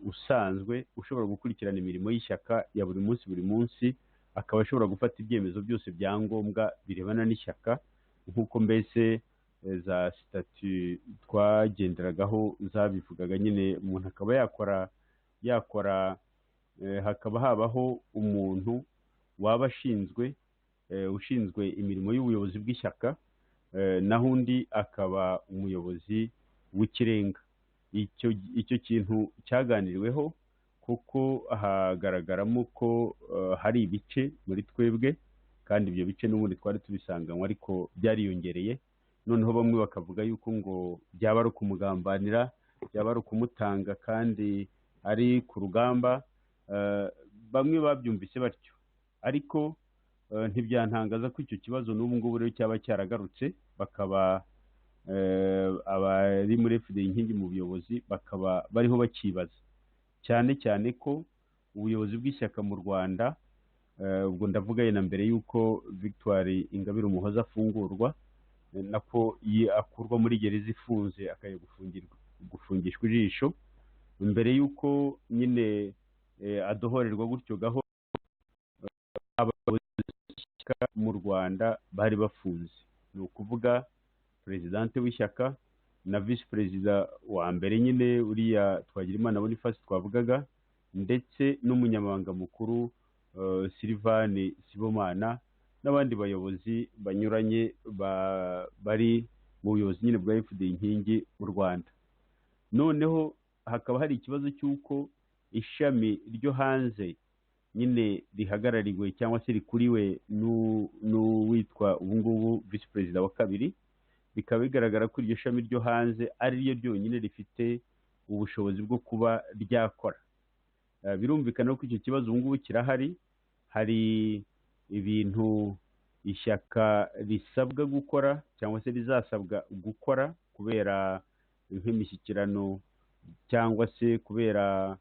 usanzwe ushobora gukurikirana imirimo y'ishyaka ya buri munsi, akaba ashobora gufata ibyemezo byose bya ngombwa birebana n'ishyaka, nk'uko mbese za sitati twagenderagaho zabivugaga nyine. Umuntu akaba yakora hakaba habaho umuntu waba ushinzwe imirimo y'ubuyobozi bw'ishyaka, naho undi akaba umuyobozi w'ikirenga. Icyo kintu cyaganiriweho, kuko hagaragaramo ko hari ibice muri twebwe, kandi ibyo bice n'ubundi twari tubisanganywe, ariko byariyongereye. Noneho bamwe bakavuga yuko ngo byaba ari ukumugambanira, byaba ari ukumutanga kandi ari ku rugamba. Bamwe babyumvise batyo, ariko ntibyantangaza ko icyo kibazo n'ubu ngubu rero cyaba cyaragarutse, bakaba abari muri FD Inkingi mu buyobozi bakaba bariho bakibaza, cyane cyane ko ubuyobozi bw'ishyaka mu Rwanda, ubwo ndavuga yena mbere y'uko Victoire Ingabire Umuhoza afungurwa, nako akurwa muri gereza ifunze akajya gufungishwa ijisho, mbere y'uko nyine adohorerwa gutyo gahoro, abayobozi b'ishyaka mu Rwanda bari bafunze. Ni ukuvuga perezidante w'ishyaka na visi perezida wa mbere nyine uriya Twagirimana Boniface twavugaga, ndetse n'umunyamabanga mukuru Sylvain Sibomana, n'abandi bayobozi banyuranye bari mu buyobozi nyine bwa FD Inkingi mu Rwanda. Noneho hakaba hari ikibazo cy'uko ishami ryo hanze nyine rihagarariwe cyangwa se rikuriwe n'uwitwa ubu ngubu visi perezida wa kabiri, bikaba bigaragara ko iryo shami ryo hanze ari ryo ryonyine rifite ubushobozi bwo kuba ryakora. Birumvikana ko icyo kibazo ubu ngubu kirahari. Hari ibintu ishyaka risabwa gukora cyangwa se rizasabwa gukora kubera nk'imishyikirano cyangwa se kubera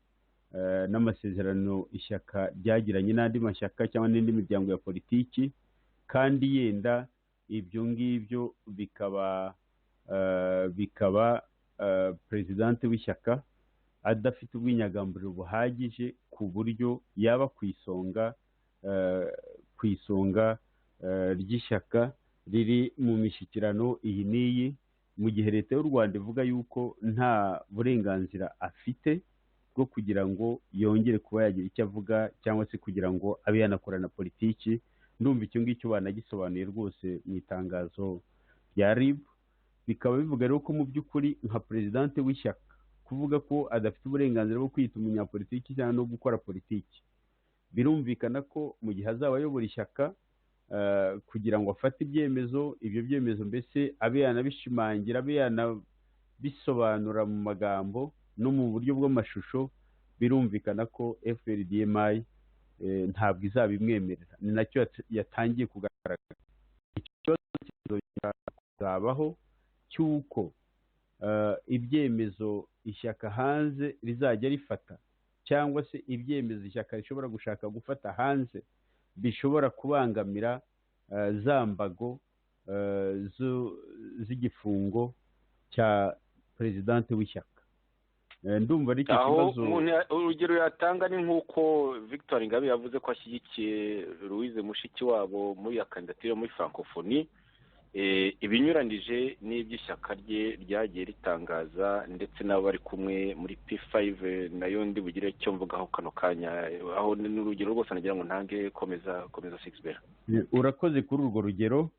n'amasezerano ishyaka ryagiranye n'andi mashyaka cyangwa n'indi miryango ya politiki, kandi yenda ibyo ngibyo bikaba perezidante w'ishyaka adafite ubwinyagamburiro buhagije ku buryo yaba ku isonga ry'ishyaka riri mu mishyikirano iyi n'iyi, mu gihe leta y'u Rwanda ivuga yuko nta burenganzira afite bwo kugira ngo yongere kuba yagira icyo avuga cyangwa se kugira ngo abe yanakora na politiki. Ndumva icyo ngicyo banagisobanuye rwose mu itangazo rya RIB. Bikaba bivuga rero ko mu by'ukuri nka perezidante w'ishyaka kuvuga ko adafite uburenganzira bwo kwita umunyapolitiki cyangwa no gukora politiki, birumvikana ko mu gihe azaba ayobora ishyaka kugira ngo afate ibyemezo, ibyo byemezo mbese abe yanabishimangira, abe yanabisobanura mu magambo no mu buryo bw'amashusho, birumvikana ko FPRDMI ntabwo izabimwemerera. Ni nacyo yatangiye kugaragaza. Ikibazo kizongera kuzabaho cy'uko ibyemezo ishyaka hanze rizajya rifata cyangwa se ibyemezo ishyaka rishobora gushaka gufata hanze bishobora kubangamira za mbago z'igifungo cya perezidante w'ishyaka. Ndumva ari icyo kibazo. Urugero yatanga ni nk'uko Victor Ingabire yavuze ko ashyigikiye Louise Mushikiwabo muri ya kandidatire muri Francophonie, ibinyuranije n'iby'ishyaka rye ryagiye ritangaza, ndetse n'abo bari kumwe muri P5 nayo ndi bugire icyo mvugaho kano kanya, aho n'urugero rwose nagira ngo ntange komeza Sixbert. Urakoze kuri urwo rugero.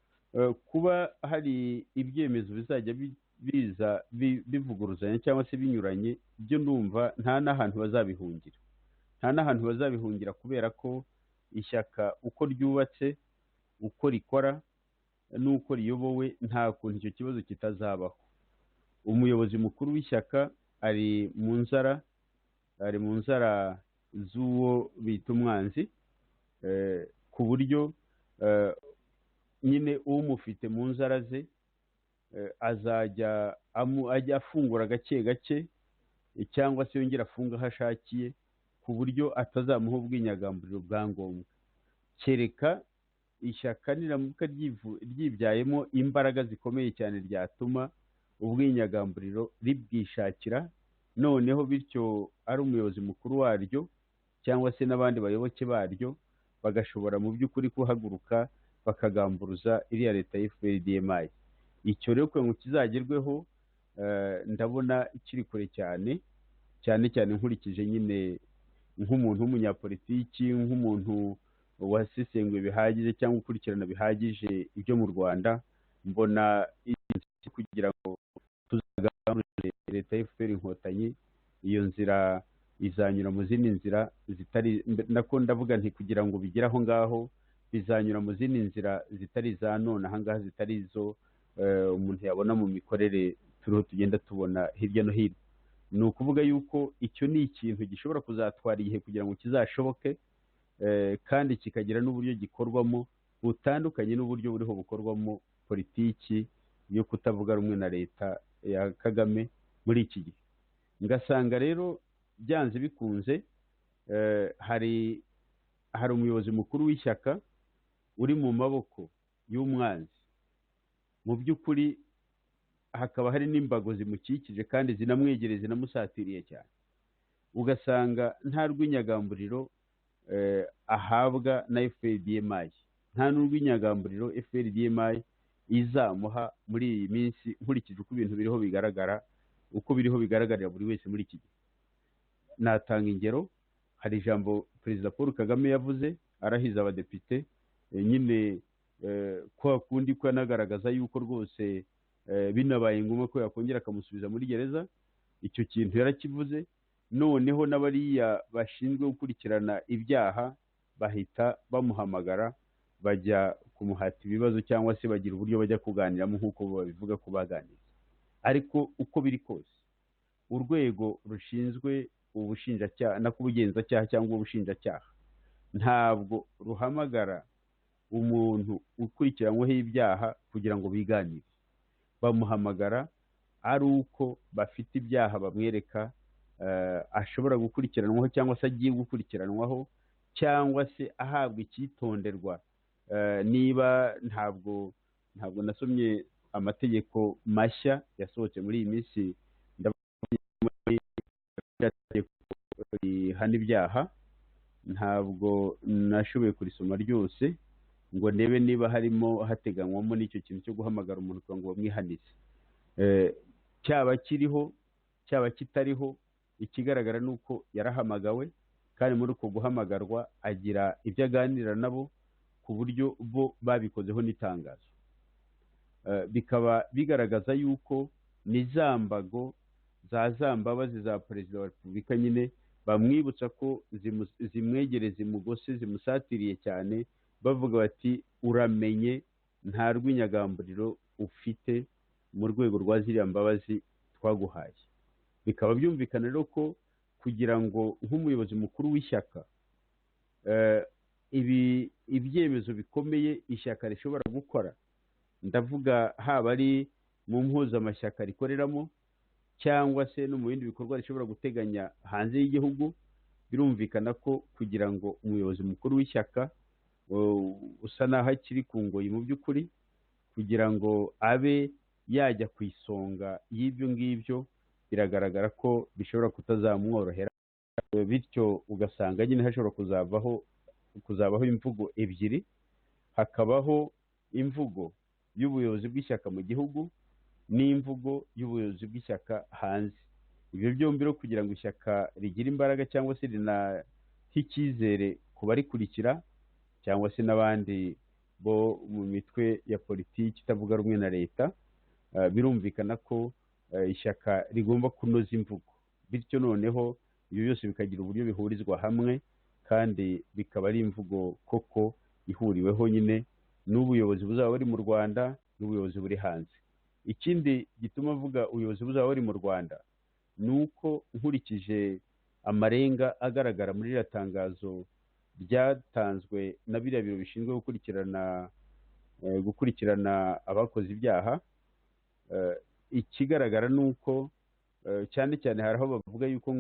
Kuba hari ibyemezo bizajya biza bivuguruzanya cyangwa se binyuranye, byo ndumva nta n'ahantu bazabihungira, kubera ko ishyaka uko ryubatse, uko rikora n'uko riyobowe, nta kuntu icyo kibazo kitazabaho. Umuyobozi mukuru w'ishyaka ari mu nzara z'uwo bita umwanzi, ku buryo nyine umufite mu nzara ze azajya ajya afungura gake gake cyangwa se yongera afunga aho ashakiye, ku buryo atazamuha ubwinyagamburiro bwa ngombwa, kereka ishyaka niramuka ryibyayemo imbaraga zikomeye cyane ryatuma ubwinyagamburiro ribwishakira, noneho bityo ari umuyobozi mukuru waryo cyangwa se n'abandi bayoboke baryo bagashobora mu by'ukuri kuhaguruka bakagamburuza iriya leta y'FPRDMI. Icyo rero kugira ngo kizagerweho ndabona kiri kure cyane nkurikije nyine nk'umuntu w'umunyapolitiki, nk'umuntu wasesenguye bihagije cyangwa ukurikirana bihagije ibyo mu Rwanda, mbona kugira ngo tuzagamburure leta y'FPR Inkotanyi, iyo nzira izanyura mu zindi nzira zitari nako ndavuga nti kugira ngo bigere aho ngaho bizanyura mu zindi nzira zitari za none aha ngaha, zitari izo umuntu yabona mu mikorere turiho tugenda tubona hirya no hino. Ni ukuvuga yuko icyo ni ikintu gishobora kuzatwara igihe kugira ngo kizashoboke, kandi kikagira n'uburyo gikorwamo butandukanye n'uburyo buriho bukorwamo politiki yo kutavuga rumwe na leta ya Kagame muri iki gihe. Ngasanga rero byanze bikunze hari umuyobozi mukuru w'ishyaka uri mu maboko y'umwanzi, mu by'ukuri hakaba hari n'imbago zimukikije kandi zinamwegereye, zinamusatiriye cyane, ugasanga nta rw'inyagamburiro ahabwa na FPRDMI, nta n'urw'inyagamburiro FPRDMI izamuha muri iyi minsi, nkurikije uko ibintu biriho bigaragarira buri wese muri iki gihe. Natanga ingero, hari ijambo Perezida Paul Kagame yavuze arahiza abadepite, nyine kwa kundi ko anagaragaza yuko rwose binabaye ngombwa ko yakongera akamusubiza muri gereza. Icyo kintu yarakivuze. Noneho n'abariya bashinzwe gukurikirana ibyaha bahita bamuhamagara bajya kumuhata ibibazo cyangwa se bagira uburyo bajya kuganiramo nk'uko babivuga ko baganira. Ariko uko biri kose urwego rushinzwe ubushinjacyaha n'ubugenzacyaha cyangwa ubushinjacyaha ntabwo ruhamagara umuntu ukurikiranyweho ibyaha kugira ngo biganire. Bamuhamagara ari uko bafite ibyaha bamwereka ashobora gukurikiranwaho cyangwa se agiye gukurikiranwaho, cyangwa se ahabwa icyitonderwa. Niba ntabwo nasomye amategeko mashya yasohotse muri iyi minsi rihana ibyaha, ntabwo nashoboye kurisoma ryose ngo ndebe niba harimo hateganywamo n'icyo kintu cyo guhamagara umuntu kugira ngo bamwihanize. Cyaba kiriho cyaba kitariho, ikigaragara ni uko yarahamagawe, kandi muri uko guhamagarwa agira ibyo aganira nabo ku buryo bo babikozeho n'itangazo. Bikaba bigaragaza yuko n'izambago za mbabazi za perezida wa repubulika nyine bamwibutsa ko zimwegere, zimugose, zimusatiriye cyane, bavuga bati uramenye nta rw'inyagamburiro ufite mu rwego rwa ziriya mbabazi twaguhaye. Bikaba byumvikana rero ko kugira ngo nk'umuyobozi mukuru w'ishyaka ibyemezo bikomeye ishyaka rishobora gukora, ndavuga haba ari mu mpuzamashyaka rikoreramo cyangwa se no mu bindi bikorwa rishobora guteganya hanze y'igihugu, birumvikana ko kugira ngo umuyobozi mukuru w'ishyaka usa naho akiri ku ngoyi mu by'ukuri, kugira ngo abe yajya ku isonga y'ibyo ngibyo, biragaragara ko bishobora kutazamworohera, bityo ugasanga nyine hashobora kuzabaho imvugo ebyiri. Hakabaho imvugo y'ubuyobozi bw'ishyaka mu gihugu n'imvugo y'ubuyobozi bw'ishyaka hanze. Ibyo byombi rero kugira ngo ishyaka rigire imbaraga cyangwa se rinahe icyizere ku barikurikira cyangwa se n'abandi bo mu mitwe ya politiki itavuga rumwe na leta, birumvikana ko ishyaka rigomba kunoza imvugo, bityo noneho ibyo byose bikagira uburyo bihurizwa hamwe, kandi bikaba ari imvugo koko ihuriweho nyine n'ubuyobozi buzaba buri mu Rwanda n'ubuyobozi buri hanze. Ikindi gituma avuga ubuyobozi buzaba buri mu Rwanda ni uko nkurikije amarenga agaragara muri iriya tangazo ryatanzwe na biriya biro bishinzwe gukurikirana abakoze ibyaha, ikigaragara ni uko cyane cyane hari aho bavuga yuko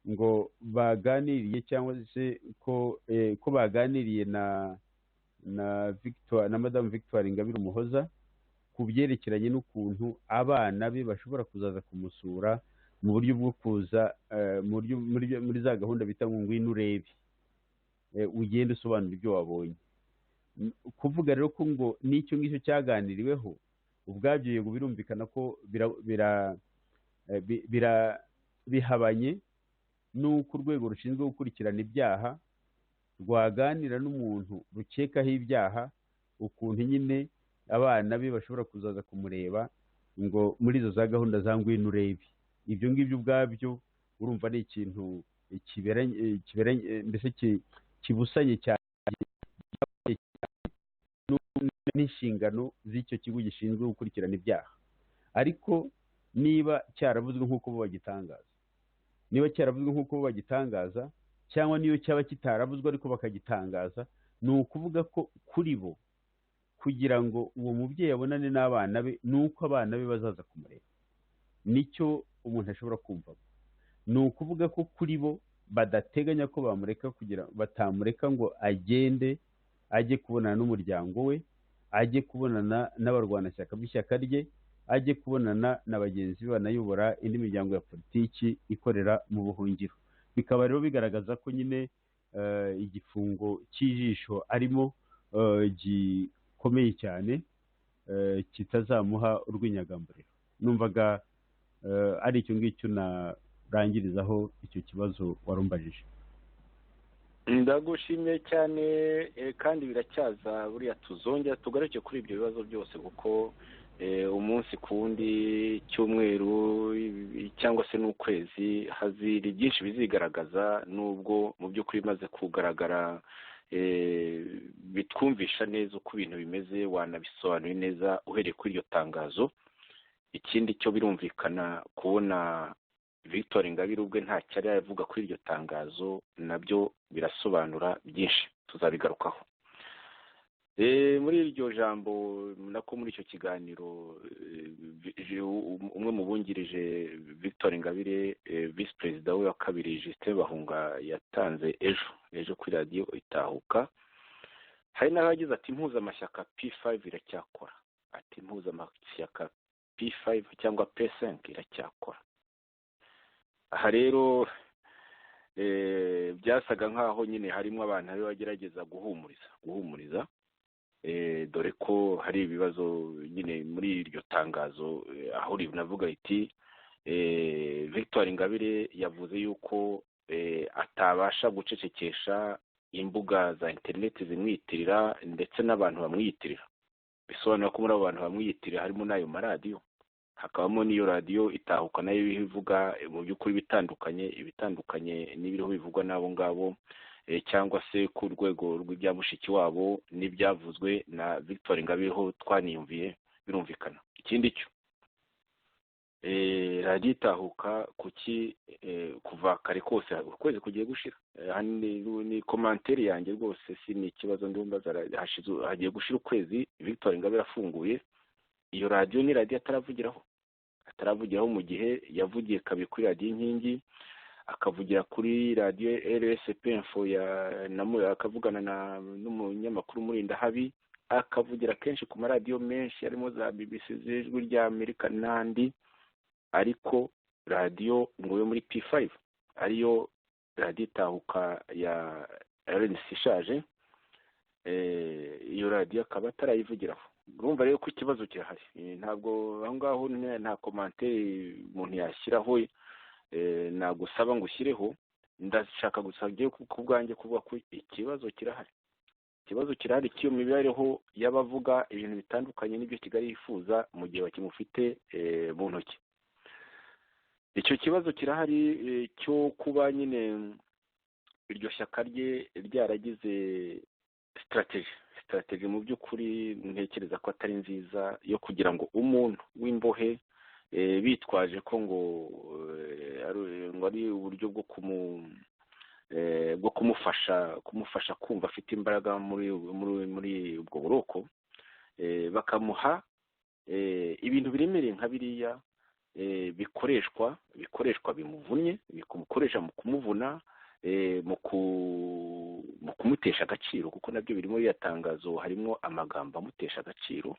ngo baganiriye cyangwa se ko baganiriye na Madamu Victoire Ingabire Umuhoza ku byerekeranye n'ukuntu abana be bashobora kuzaza kumusura mu buryo bwo kuza muri za gahunda bita ngo ngwino urebe, ugenda usobanura ibyo wabonye. Kuvuga rero ko ngo n'icyo ngicyo cyaganiriweho ubwabyo yego birumvikana ko bihabanye n'uko urwego rushinzwe gukurikirana ibyaha rwaganira n'umuntu rukekaho ibyaha, ukuntu nyine abana be bashobora kuzaza kumureba ngo muri izo za gahunda za ngwino urebe. Ibyo ngibyo ubwabyo urumva ari ikintu kiberanye mbese kibusanye cyane n'inshingano z'icyo kigo gishinzwe gukurikirana ibyaha. Ariko niba cyaravuzwe nk'uko bo bagitangaza, cyangwa niyo cyaba kitaravuzwe ariko bakagitangaza, ni ukuvuga ko kuri bo kugira ngo uwo mubyeyi abonane n'abana be ni uko abana be bazaza kumureba. Nicyo umuntu ashobora kumva. Ni ukuvuga ko kuri bo badateganya ko batamureka ngo agende ajye kubonana n'umuryango we, ajye kubonana n'abarwanashyaka b'ishyaka rye, ajye kubonana na bagenzi be banayobora indi miryango ya politiki ikorera mu buhungiro. Bikaba rero bigaragaza ko nyine igifungo cy'ijisho arimo gikomeye cyane, kitazamuha urw'inyagamburiro. Numvaga ari icyo ngicyo narangirizaho icyo kibazo warumbajije. Ndagushimye cyane, kandi biracyaza buriya tuzongera tugaruke kuri ibyo bibazo byose, kuko umunsi ku wundi, cyumweru cyangwa se n'ukwezi, hazira byinshi bizigaragaza, nubwo mu by'ukuri bimaze kugaragara bitwumvisha neza uko ibintu bimeze, wanabisobanuye neza uhereye kuri iryo tangazo. Ikindi cyo birumvikana kubona Victor Ingabire ubwe nta cyari yavuga kuri iryo tangazo, nabyo birasobanura byinshi, tuzabigarukaho. Muri iryo jambo nako muri icyo kiganiro, umwe mu bungirije Victor Ingabire, visi perezida we wa kabiri Justin Bahunga yatanze ejo kuri radiyo Itahuka, hari n'abagize ati impuzamashyaka P5 iracyakora, ati impuzamashyaka P5 cyangwa P5 iracyakora. Aha rero byasaga nk'aho nyine harimo abantu bari bagerageza guhumuriza dore ko hari ibibazo nyine muri iryo tangazo, aho rinavuga riti Victor Ingabire yavuze yuko atabasha gucecekesha imbuga za interineti zimwiyitirira ndetse n'abantu bamwiyitirira. Bisobanura ko muri abo bantu bamwiyitirira harimo n'ayo maradiyo, hakabamo n'iyo radiyo Itahuka nayo ivuga mu by'ukuri ibitandukanye n'ibiriho bivugwa n'abo ngabo, cyangwa se ku rwego rw'ibya mushiki wabo n'ibyavuzwe na Victor Ingabire ho twaniyumviye birumvikana. Ikindi cyo radiyo Itahuka kuki kuva kare kose ukwezi kugiye gushira, ni komantere yanjye rwose, si ni ikibazo ndumbaza, hagiye gushira ukwezi Victor Ingabire afunguye iyo radiyo. Ni radiyo ataravugiraho mu gihe yavugiye kabiri kuri radiyo Inkingi, akavugira kuri radiyo RSP Info akavugana n'umunyamakuru Murindahabi, akavugira kenshi ku maradiyo menshi harimo za BBC, Ijwi rya Amerika n'andi. Ariko radiyo ngo yo muri P5 ariyo radiyo Itahuka ya RNC ishaje, iyo radiyo akaba atarayivugiraho. Urumva rero ko ikibazo kirahari, ntabwo aho ngaho nta komantere umuntu yashyiraho, nagusaba ngo ushyireho. Ndashaka gusabye ku bwanjye kuvuga ko ikibazo kirahari cy'iyo mibereho y'abavuga ibintu bitandukanye n'ibyo Kigali yifuza mu gihe bakimufite mu ntoki. Icyo kibazo kirahari cyo kuba nyine iryo shyaka rye ryaragize strategy mu by'ukuri ntekereza ko atari nziza, yo kugira ngo umuntu w'imbohe bitwaje ko ngo ari uburyo bwo kumufasha kumva afite imbaraga muri ubwo buroko, bakamuha ibintu biremereye nka biriya, bikoreshwa bimuvunnye, bikoresha mu kumuvuna, mu kumutesha agaciro, kuko nabyo birimo iriya tangazo, harimo amagambo amutesha agaciro,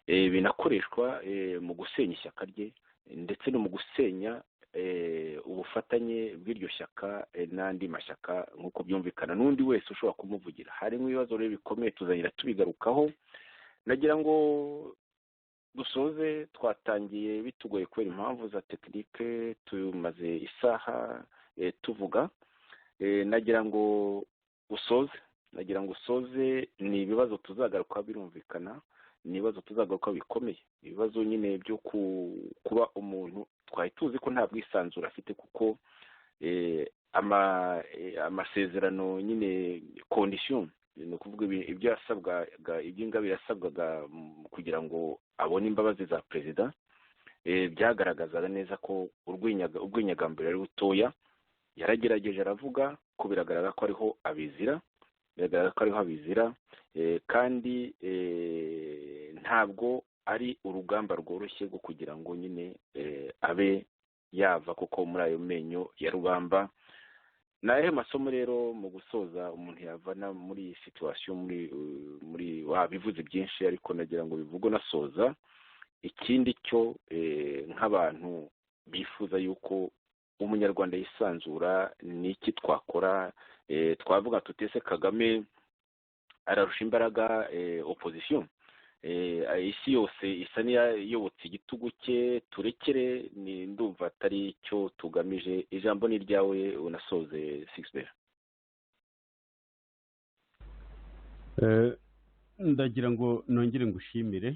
binakoreshwa mu gusenya ishyaka rye ndetse no mu gusenya ubufatanye bw'iryo shyaka n'andi mashyaka nk'uko byumvikana n'undi wese ushobora kumuvugira. Harimo ibibazo rero bikomeye, tuzagenda tubigarukaho. Nagira ngo dusoze, twatangiye bitugoye kubera impamvu za tekinike, tumaze isaha tuvuga. Nagira ngo usoze ni ibibazo tuzagaruka, birumvikana ni ibibazo tuzagaruka bikomeye, ibibazo nyine byo kuba umuntu twari tuzi ko nta bwisanzure afite, kuko amasezerano nyine condition, ni ukuvuga ibyo yasabwaga, ibyo Ingabire yasabwaga kugira ngo abone imbabazi za perezida, byagaragazaga neza ko urw'inyagambiro ari rutoya. Yaragerageje aravuga ko biragaragara ko ariho abizira, kandi ntabwo ari urugamba rworoshye rwo kugira ngo nyine abe yava kuko muri ayo menyo ya rubamba. Nahe masomo rero mu gusoza umuntu yavana muri iyi situation, muri wabivuze byinshi, ariko nagira ngo bivugo nasoza. Ikindi cyo nk'abantu bifuza yuko umunyarwanda yisanzura, ni iki twakora? Twavuga tutese Kagame ararusha imbaraga opposition, isi yose isa n'iyayobotse igitugu cye, turekere, ni ndumva atari cyo tugamije. Ijambo ni ryawe unasoze Sixbert. Ndagira ngo nongere ngushimire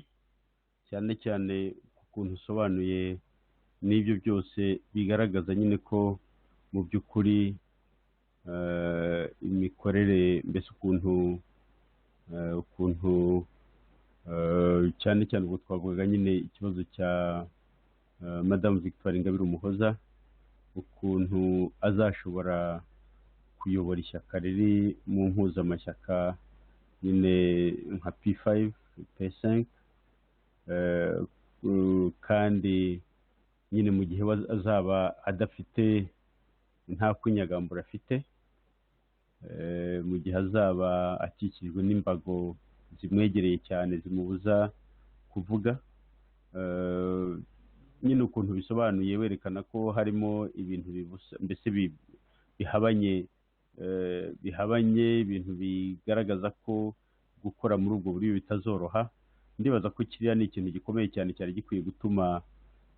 cyane cyane ku kuntu usobanuye n'ibyo byose bigaragaza nyine ko mu by'ukuri imikorere mbese ukuntu cyane cyane ubwo twavugaga nyine ikibazo cya madamu Victoire Ingabire Umuhoza, ukuntu azashobora kuyobora ishyaka riri mu mpuzamashyaka nyine nka P5 P5 kandi nyine mu gihe azaba adafite nta kwinyagambura afite, mu gihe azaba akikijwe n'imbago zimwegereye cyane zimubuza kuvuga, nyine ukuntu bisobanuye werekana ko harimo ibintu mbese bihabanye ibintu bigaragaza ko gukora muri ubwo buryo bitazoroha. Ndibaza ko kiriya ni ikintu gikomeye cyane cyari gikwiye gutuma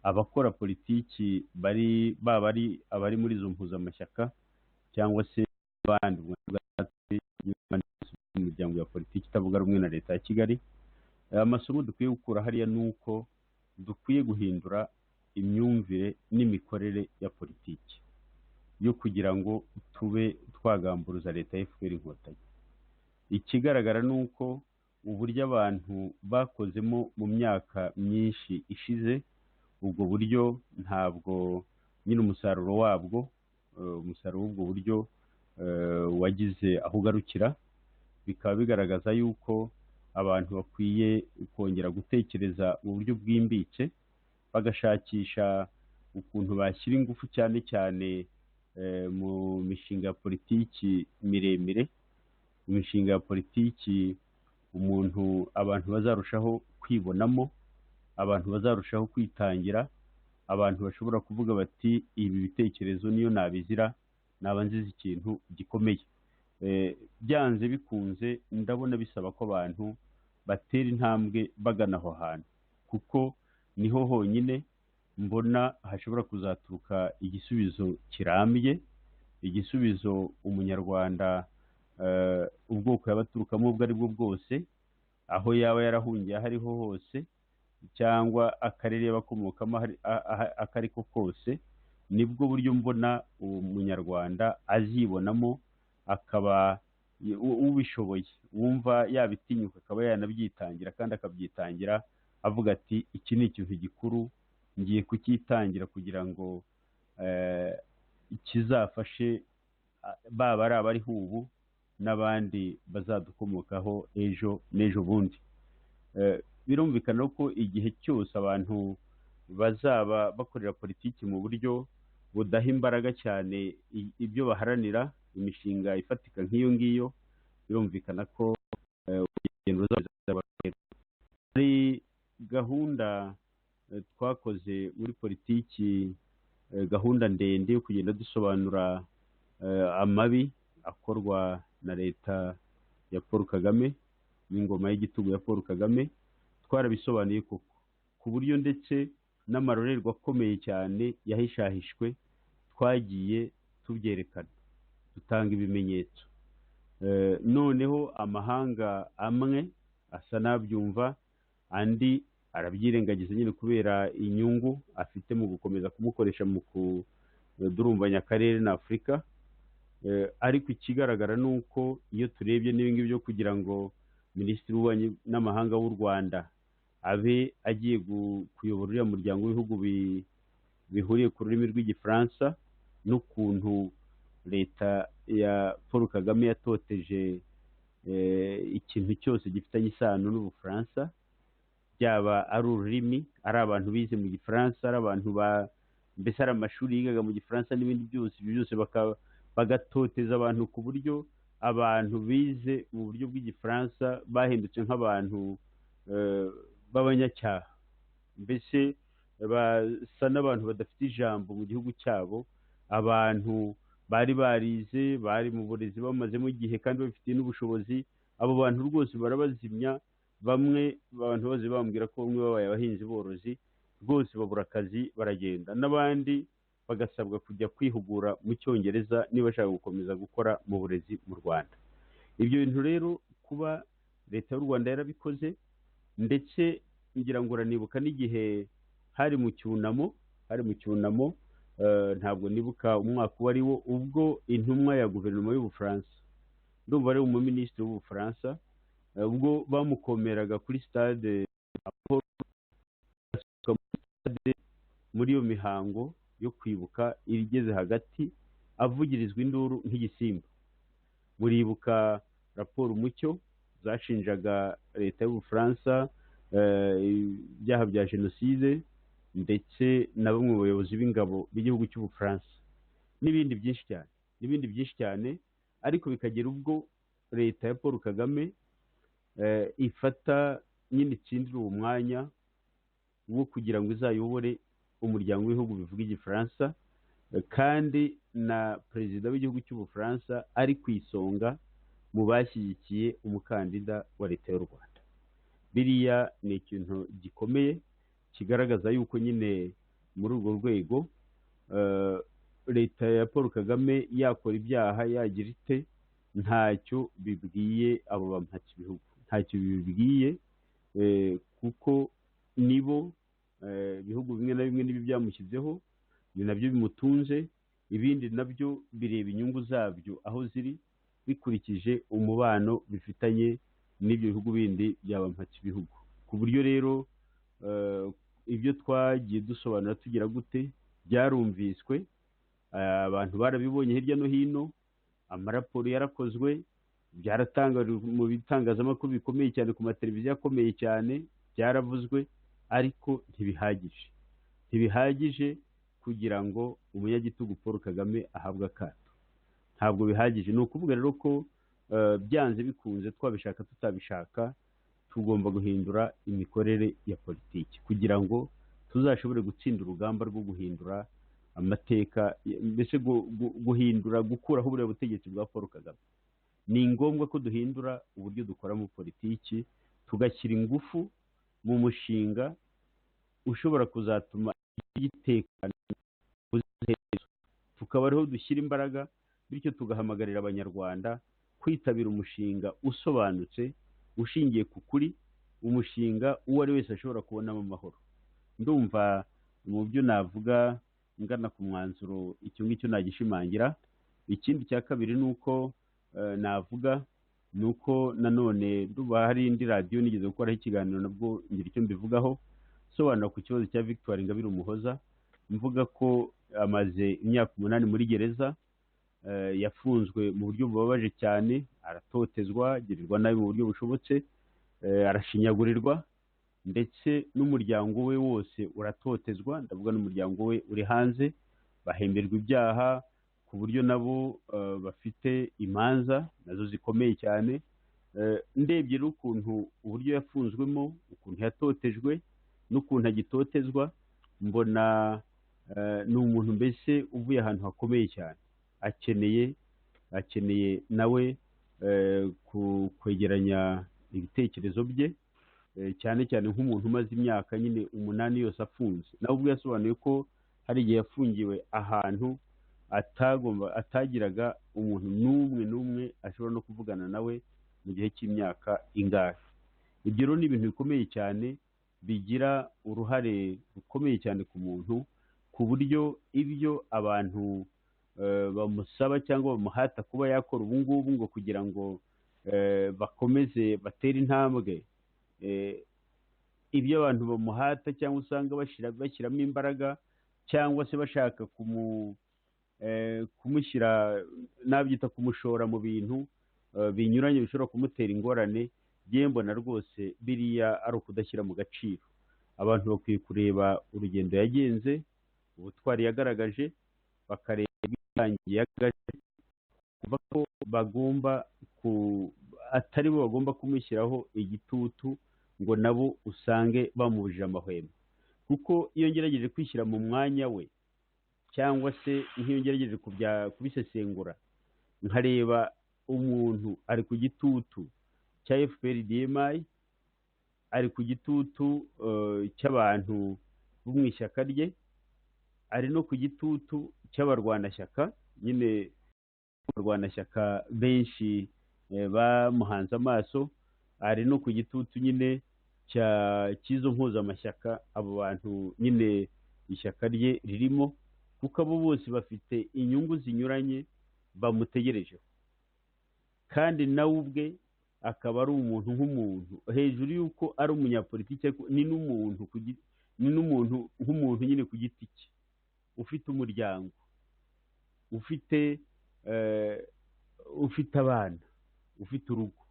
abakora politiki baba ari abari muri izo mpuzamashyaka cyangwa se abandi mu miryango ya politiki itavuga rumwe na leta ya Kigali, amasomo dukwiye gukura hariya ni uko dukwiye guhindura imyumvire n'imikorere ya politiki yo kugira ngo tube twagamburuza leta ya FPR Inkotanyi. Ikigaragara ni uko uburyo abantu bakozemo mu myaka myinshi ishize, ubwo buryo ntabwo nyine umusaruro w'ubwo buryo wagize aho ugarukira. Bikaba bigaragaza yuko abantu bakwiye kongera gutekereza mu buryo bwimbitse, bagashakisha ukuntu bashyira ingufu cyane cyane mu mishinga ya politiki miremire, mu mishinga ya politiki abantu bazarushaho kwibonamo, abantu bazarushaho kwitangira, abantu bashobora kuvuga bati ibi bitekerezo niyo nabizira naba nziza ikintu gikomeye. Byanze bikunze ndabona bisaba ko abantu batera intambwe bagana aho hantu, kuko niho honyine mbona hashobora kuzaturuka igisubizo kirambye, igisubizo umunyarwanda ubwoko yaba aturukamo ubwo ari bwo bwose, aho yaba yarahungiye aho ariho hose, cyangwa akarere yaba akomokamo ako ariko kose, nibwo buryo mbona umunyarwanda azibonamo, akaba ubishoboye wumva yabitinyuka akaba yanabyitangira, kandi akabyitangira avuga ati iki ni ikintu gikuru, ngiye kucyitangira kugira ngo kizafashe baba ari abariho ubu n'abandi bazadukomokaho ejo n'ejo bundi. Birumvikana ko igihe cyose abantu bazaba bakorera politiki mu buryo budaha imbaraga cyane ibyo baharanira, imishinga ifatika nk'iyo ngiyo, birumvikana ko urugendo ruzaba hari gahunda twakoze muri politiki, gahunda ndende yo kugenda dusobanura amabi akorwa na leta ya Paul Kagame n'ingoma y'igitugu ya Paul Kagame. Twarabisobanuye koko ku buryo ndetse n'amarorerwa akomeye cyane yahishahishwe twagiye tubyerekana, dutanga ibimenyetso. Noneho amahanga amwe asa n'abyumva, andi arabyirengagiza nyine kubera inyungu afite mu gukomeza kumukoresha mu kudurumbanya akarere na Afurika. Ariko ikigaragara ni uko iyo turebye n'ibingibi byo kugira ngo Minisitiri w'Ububanyi n'Amahanga w'u Rwanda abe agiye kuyobora uriya muryango w'ibihugu bihuriye ku rurimi rw'igifaransa, n'ukuntu leta ya Paul Kagame yatoteje ikintu cyose gifitanye isano n'Ubufaransa, byaba ari ururimi, ari abantu bize mu gifaransa, ari abantu mbese ari amashuri yigaga mu gifaransa n'ibindi byose, ibyo byose bagatoteza abantu ku buryo abantu bize mu buryo bw'igifaransa bahindutse nk'abantu b'abanyacyaha, mbese basa n'abantu badafite ijambo mu gihugu cyabo. Abantu bari barize, bari mu burezi bamazemo igihe kandi babifitiye n'ubushobozi, abo bantu rwose barabazimya. Bamwe abantu bose bambwira ko bamwe babaye abahinzi borozi, rwose babura akazi baragenda, n'abandi bagasabwa kujya kwihugura mu Cyongereza niba bashaka gukomeza gukora mu burezi mu Rwanda. Ibyo bintu rero kuba leta y'u Rwanda yarabikoze, ndetse ngira ngo uranibuka n'igihe hari mu cyunamo ntabwo nibuka umwaka uwo ari wo, ubwo intumwa ya guverinoma y'ubufaransa, ndumva ari umuminisitiri w'ubufaransa, ubwo bamukomeraga kuri stade muri iyo mihango yo kwibuka igeze hagati, avugirizwa induru nk'igisimba. muribuka raporo umucyo zashinjaga leta y'ubufaransa ibyaha bya jenoside, ndetse na bamwe mu bayobozi b'ingabo b'igihugu cy'ubufaransa, n'ibindi byinshi cyane, ariko bikagera ubwo leta ya Paul Kagame ifata nyine itsindira uwo mwanya wo kugira ngo izayobore umuryango w'ibihugu bivuga igifaransa, kandi na perezida w'igihugu cy'ubufaransa ari ku isonga mu bashyigikiye umukandida wa leta y'u Rwanda. Biriya ni ikintu gikomeye kigaragaza yuko nyine muri urwo rwego leta ya Paul Kagame yakora ibyaha yagira ite, ntacyo bibwiye abo bampatse ibihugu, ntacyo bibwiye, kuko nibo ibihugu bimwe na bimwe n'ibyo byamushyizeho, ni nabyo bimutunze, ibindi nabyo bireba inyungu zabyo aho ziri, bikurikije umubano bifitanye n'ibyo bihugu bindi byabampatse ibihugu. Ku buryo rero ibyo twagiye dusobanura tugira gute byarumviswe, abantu barabibonye hirya no hino, amaraporo yarakozwe, byaratangajwe mu bitangazamakuru bikomeye cyane, ku mateleviziyo akomeye cyane, byaravuzwe, ariko ntibihagije kugira ngo umunyagitugu Paul Kagame ahabwe akato. Ntabwo bihagije. Ni ukuvuga rero ko byanze bikunze, twabishaka tutabishaka, tugomba guhindura imikorere ya politiki kugira ngo tuzashobore gutsinda urugamba rwo guhindura amateka, mbese gukuraho buriya butegetsi bwa Paul Kagame. Ni ngombwa ko duhindura uburyo dukoramo politiki, tugashyira ingufu mu mushinga ushobora kuzatuma igitekano tukaba ariho dushyira imbaraga, bityo tugahamagarira abanyarwanda kwitabira umushinga usobanutse, ushingiye ku kuri, umushinga uwo ari wese ashobora kubonamo amahoro. Ndumva mu byo navuga ngana ku mwanzuro icyo ngicyo nagishimangira. Ikindi cya kabiri ni uko navuga ni uko nanone duba hari indi radiyo nigeze gukoraho ikiganiro, nabwo ngira icyo mbivugaho, sobanura ku kibazo cya Victoire Ingabire Umuhoza, mvuga ko amaze imyaka 8 muri gereza, yafunzwe mu buryo bubabaje cyane, aratotezwa, agirirwa nabi mu buryo bushobotse, arashinyagurirwa, ndetse n'umuryango we wose uratotezwa. Ndavuga n'umuryango we uri hanze, bahemberwa ibyaha ku buryo nabo bafite imanza nazo zikomeye cyane. Ndebye n'ukuntu uburyo yafunzwemo, ukuntu yatotejwe n'ukuntu agitotezwa, mbona ni umuntu mbese uvuye ahantu hakomeye cyane, akeneye nawe kwegeranya ibitekerezo bye, cyane cyane nk'umuntu umaze imyaka nyine 8 yose afunze. Nawe ubwo yasobanuye ko hari igihe yafungiwe ahantu atagiraga umuntu n'umwe ashobora no kuvugana nawe mu gihe cy'imyaka ingahe. Ibyo rero ni ibintu bikomeye cyane, bigira uruhare rukomeye cyane ku muntu, ku buryo ibyo abantu bamusaba cyangwa bamuhata kuba yakora ubu ngubu ngo kugira ngo bakomeze batere intambwe, ibyo abantu bamuhata cyangwa usanga bashyiramo imbaraga, cyangwa se bashaka kumushyira, nabyita kumushora mu bintu binyuranye bishobora kumutera ingorane, mbona rwose biriya ari ukudashyira mu gaciro. Abantu bakwiye kureba urugendo yagenze, ubutwari yagaragaje, bakareba ibitangiye yagaragaje, kuva ko bagomba atari bo bagomba kumushyiraho igitutu ngo nabo usange bamubujije amahwemo. Kuko iyo ngerageje kwishyira mu mwanya we, cyangwa se nk'iyo ngerageje kubisesengura, nkareba umuntu ari ku gitutu cya FPR-DMI, ari ku gitutu cy'abantu bo mu ishyaka rye, ari no ku gitutu cy'abarwanashyaka, nyine abarwanashyaka benshi bamuhanze amaso, ari no ku gitutu nyine cy'izo mpuzamashyaka abo bantu nyine ishyaka rye ririmo, kuko abo bose bafite inyungu zinyuranye bamutegerejeho, kandi nawe ubwe akaba ari umuntu nk'umuntu, hejuru y'uko ari umunyapolitike ni n'umuntu nk'umuntu nyine ku giti cye, ufite umuryango, ufite abana, ufite urugo.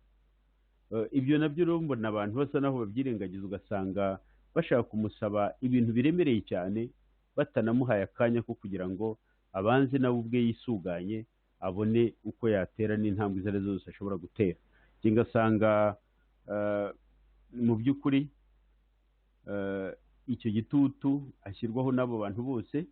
Ibyo nabyo rero mbona abantu basa naho babyirengagiza, ugasanga bashaka kumusaba ibintu biremereye cyane batanamuhaye akanya ko kugira ngo abanze nawe ubwe yisuganye abone uko yatera n'intambwe izo ari zo zose ashobora gutera. Ngasanga mu by'ukuri icyo gitutu ashyirwaho n'abo bantu bose,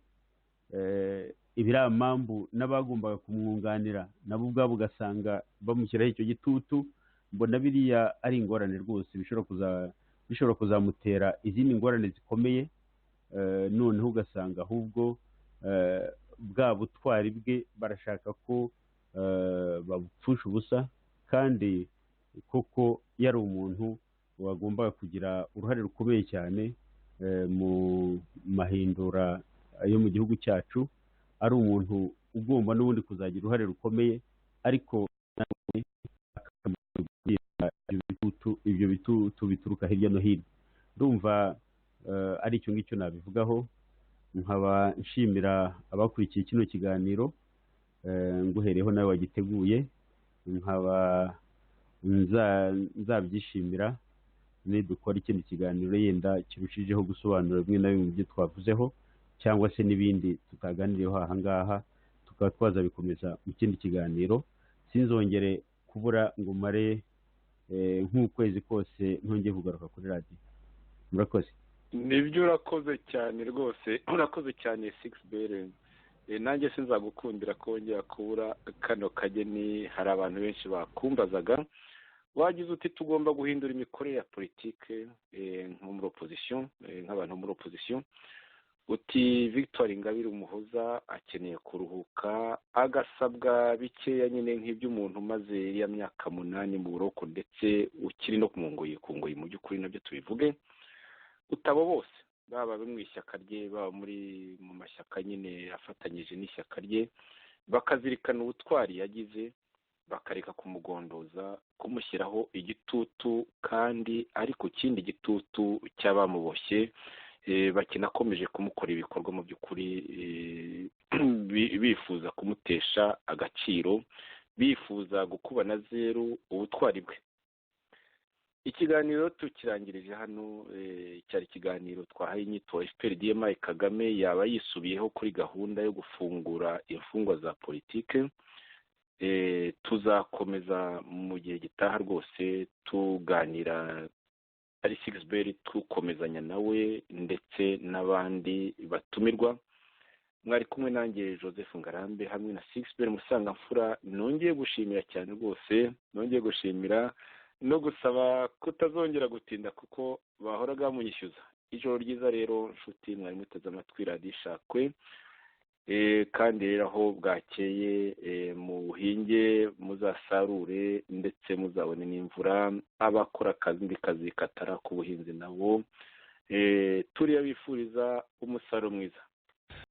ibiramambu n'abagombaga kumwunganira nabo ubwabo ugasanga bamushyiraho icyo gitutu. Mbona biriya ari ingorane rwose bishobora kuzamutera izindi ngorane zikomeye, noneho ugasanga ahubwo bwa butwari bwe barashaka ko babupfusha ubusa, kandi koko yari umuntu wagombaga kugira uruhare rukomeye cyane mu mahindura yo mu gihugu cyacu, ari umuntu ugomba n'ubundi kuzagira uruhare rukomeye, ariko ibyo bitutu bituruka hirya no hino. Ndumva ari icyo ngicyo nabivugaho. Nkaba nshimira abakurikiye kino kiganiro, nguhereyeho nawe wagiteguye, nkaba nzabyishimira nidukora ikindi kiganiro yenda kirushijeho gusobanura bimwe na bimwe mu byo twavuzeho, cyangwa se n'ibindi tutaganiriyeho aha ngaha, tukaba twazabikomeza mu kindi kiganiro. Sinzongere kubura ngo mare nk'ukwezi kose ntongeye kugaruka kuri radiyo. Murakoze. Nibyo, urakoze cyane rwose, urakoze cyane Sixbert. Nanjye sinzagukundira kongera kubura kano kageni. Hari abantu benshi bakumbazaga, wagize uti tugomba guhindura imikorere ya politike nko muri opposition, nk'abantu muri opposition. Uti Victoire Ingabire Umuhoza akeneye kuruhuka, agasabwa bikeya nyine nk'iby'umuntu umaze iriya myaka 8 mu buroko, ndetse ukiri no kungoyi mu by'ukuri nabyo tubivuge. Utabo bose baba mu ishyaka rye, baba mu mashyaka nyine afatanyije n'ishyaka rye, bakazirikana ubutwari yagize, bakareka kumugondoza, kumushyiraho igitutu, kandi ariko kindi gitutu cy'abamuboshye bakinakomeje kumukora ibikorwa mu by'ukuri bifuza kumutesha agaciro, bifuza gukuba na zeru ubutwari bwe. Ikiganiro tukirangirije hano, cyari ikiganiro twahaye inyito FPRDMI Kagame yaba yisubiyeho kuri gahunda yo gufungura imfungwa za politike. Tuzakomeza mu gihe gitaha rwose tuganira ari Sixbert, tukomezanya nawe ndetse n'abandi batumirwa. Mwari kumwe nanjye Joseph Ngarambe hamwe na Sixbert Musangamfura. Nongeye gushimira cyane rwose, nongeye gushimira no gusaba kutazongera gutinda kuko bahoraga bamunyishyuza. Ijoro ryiza rero nshuti mwari muteze amatwi radiyo Ishakwe, kandi rero aho bwakeye muhinge, muzasarure ndetse muzabone n'imvura. Abakora akazi katara k'ubuhinzi nabo turiya bifuriza umusaruro mwiza.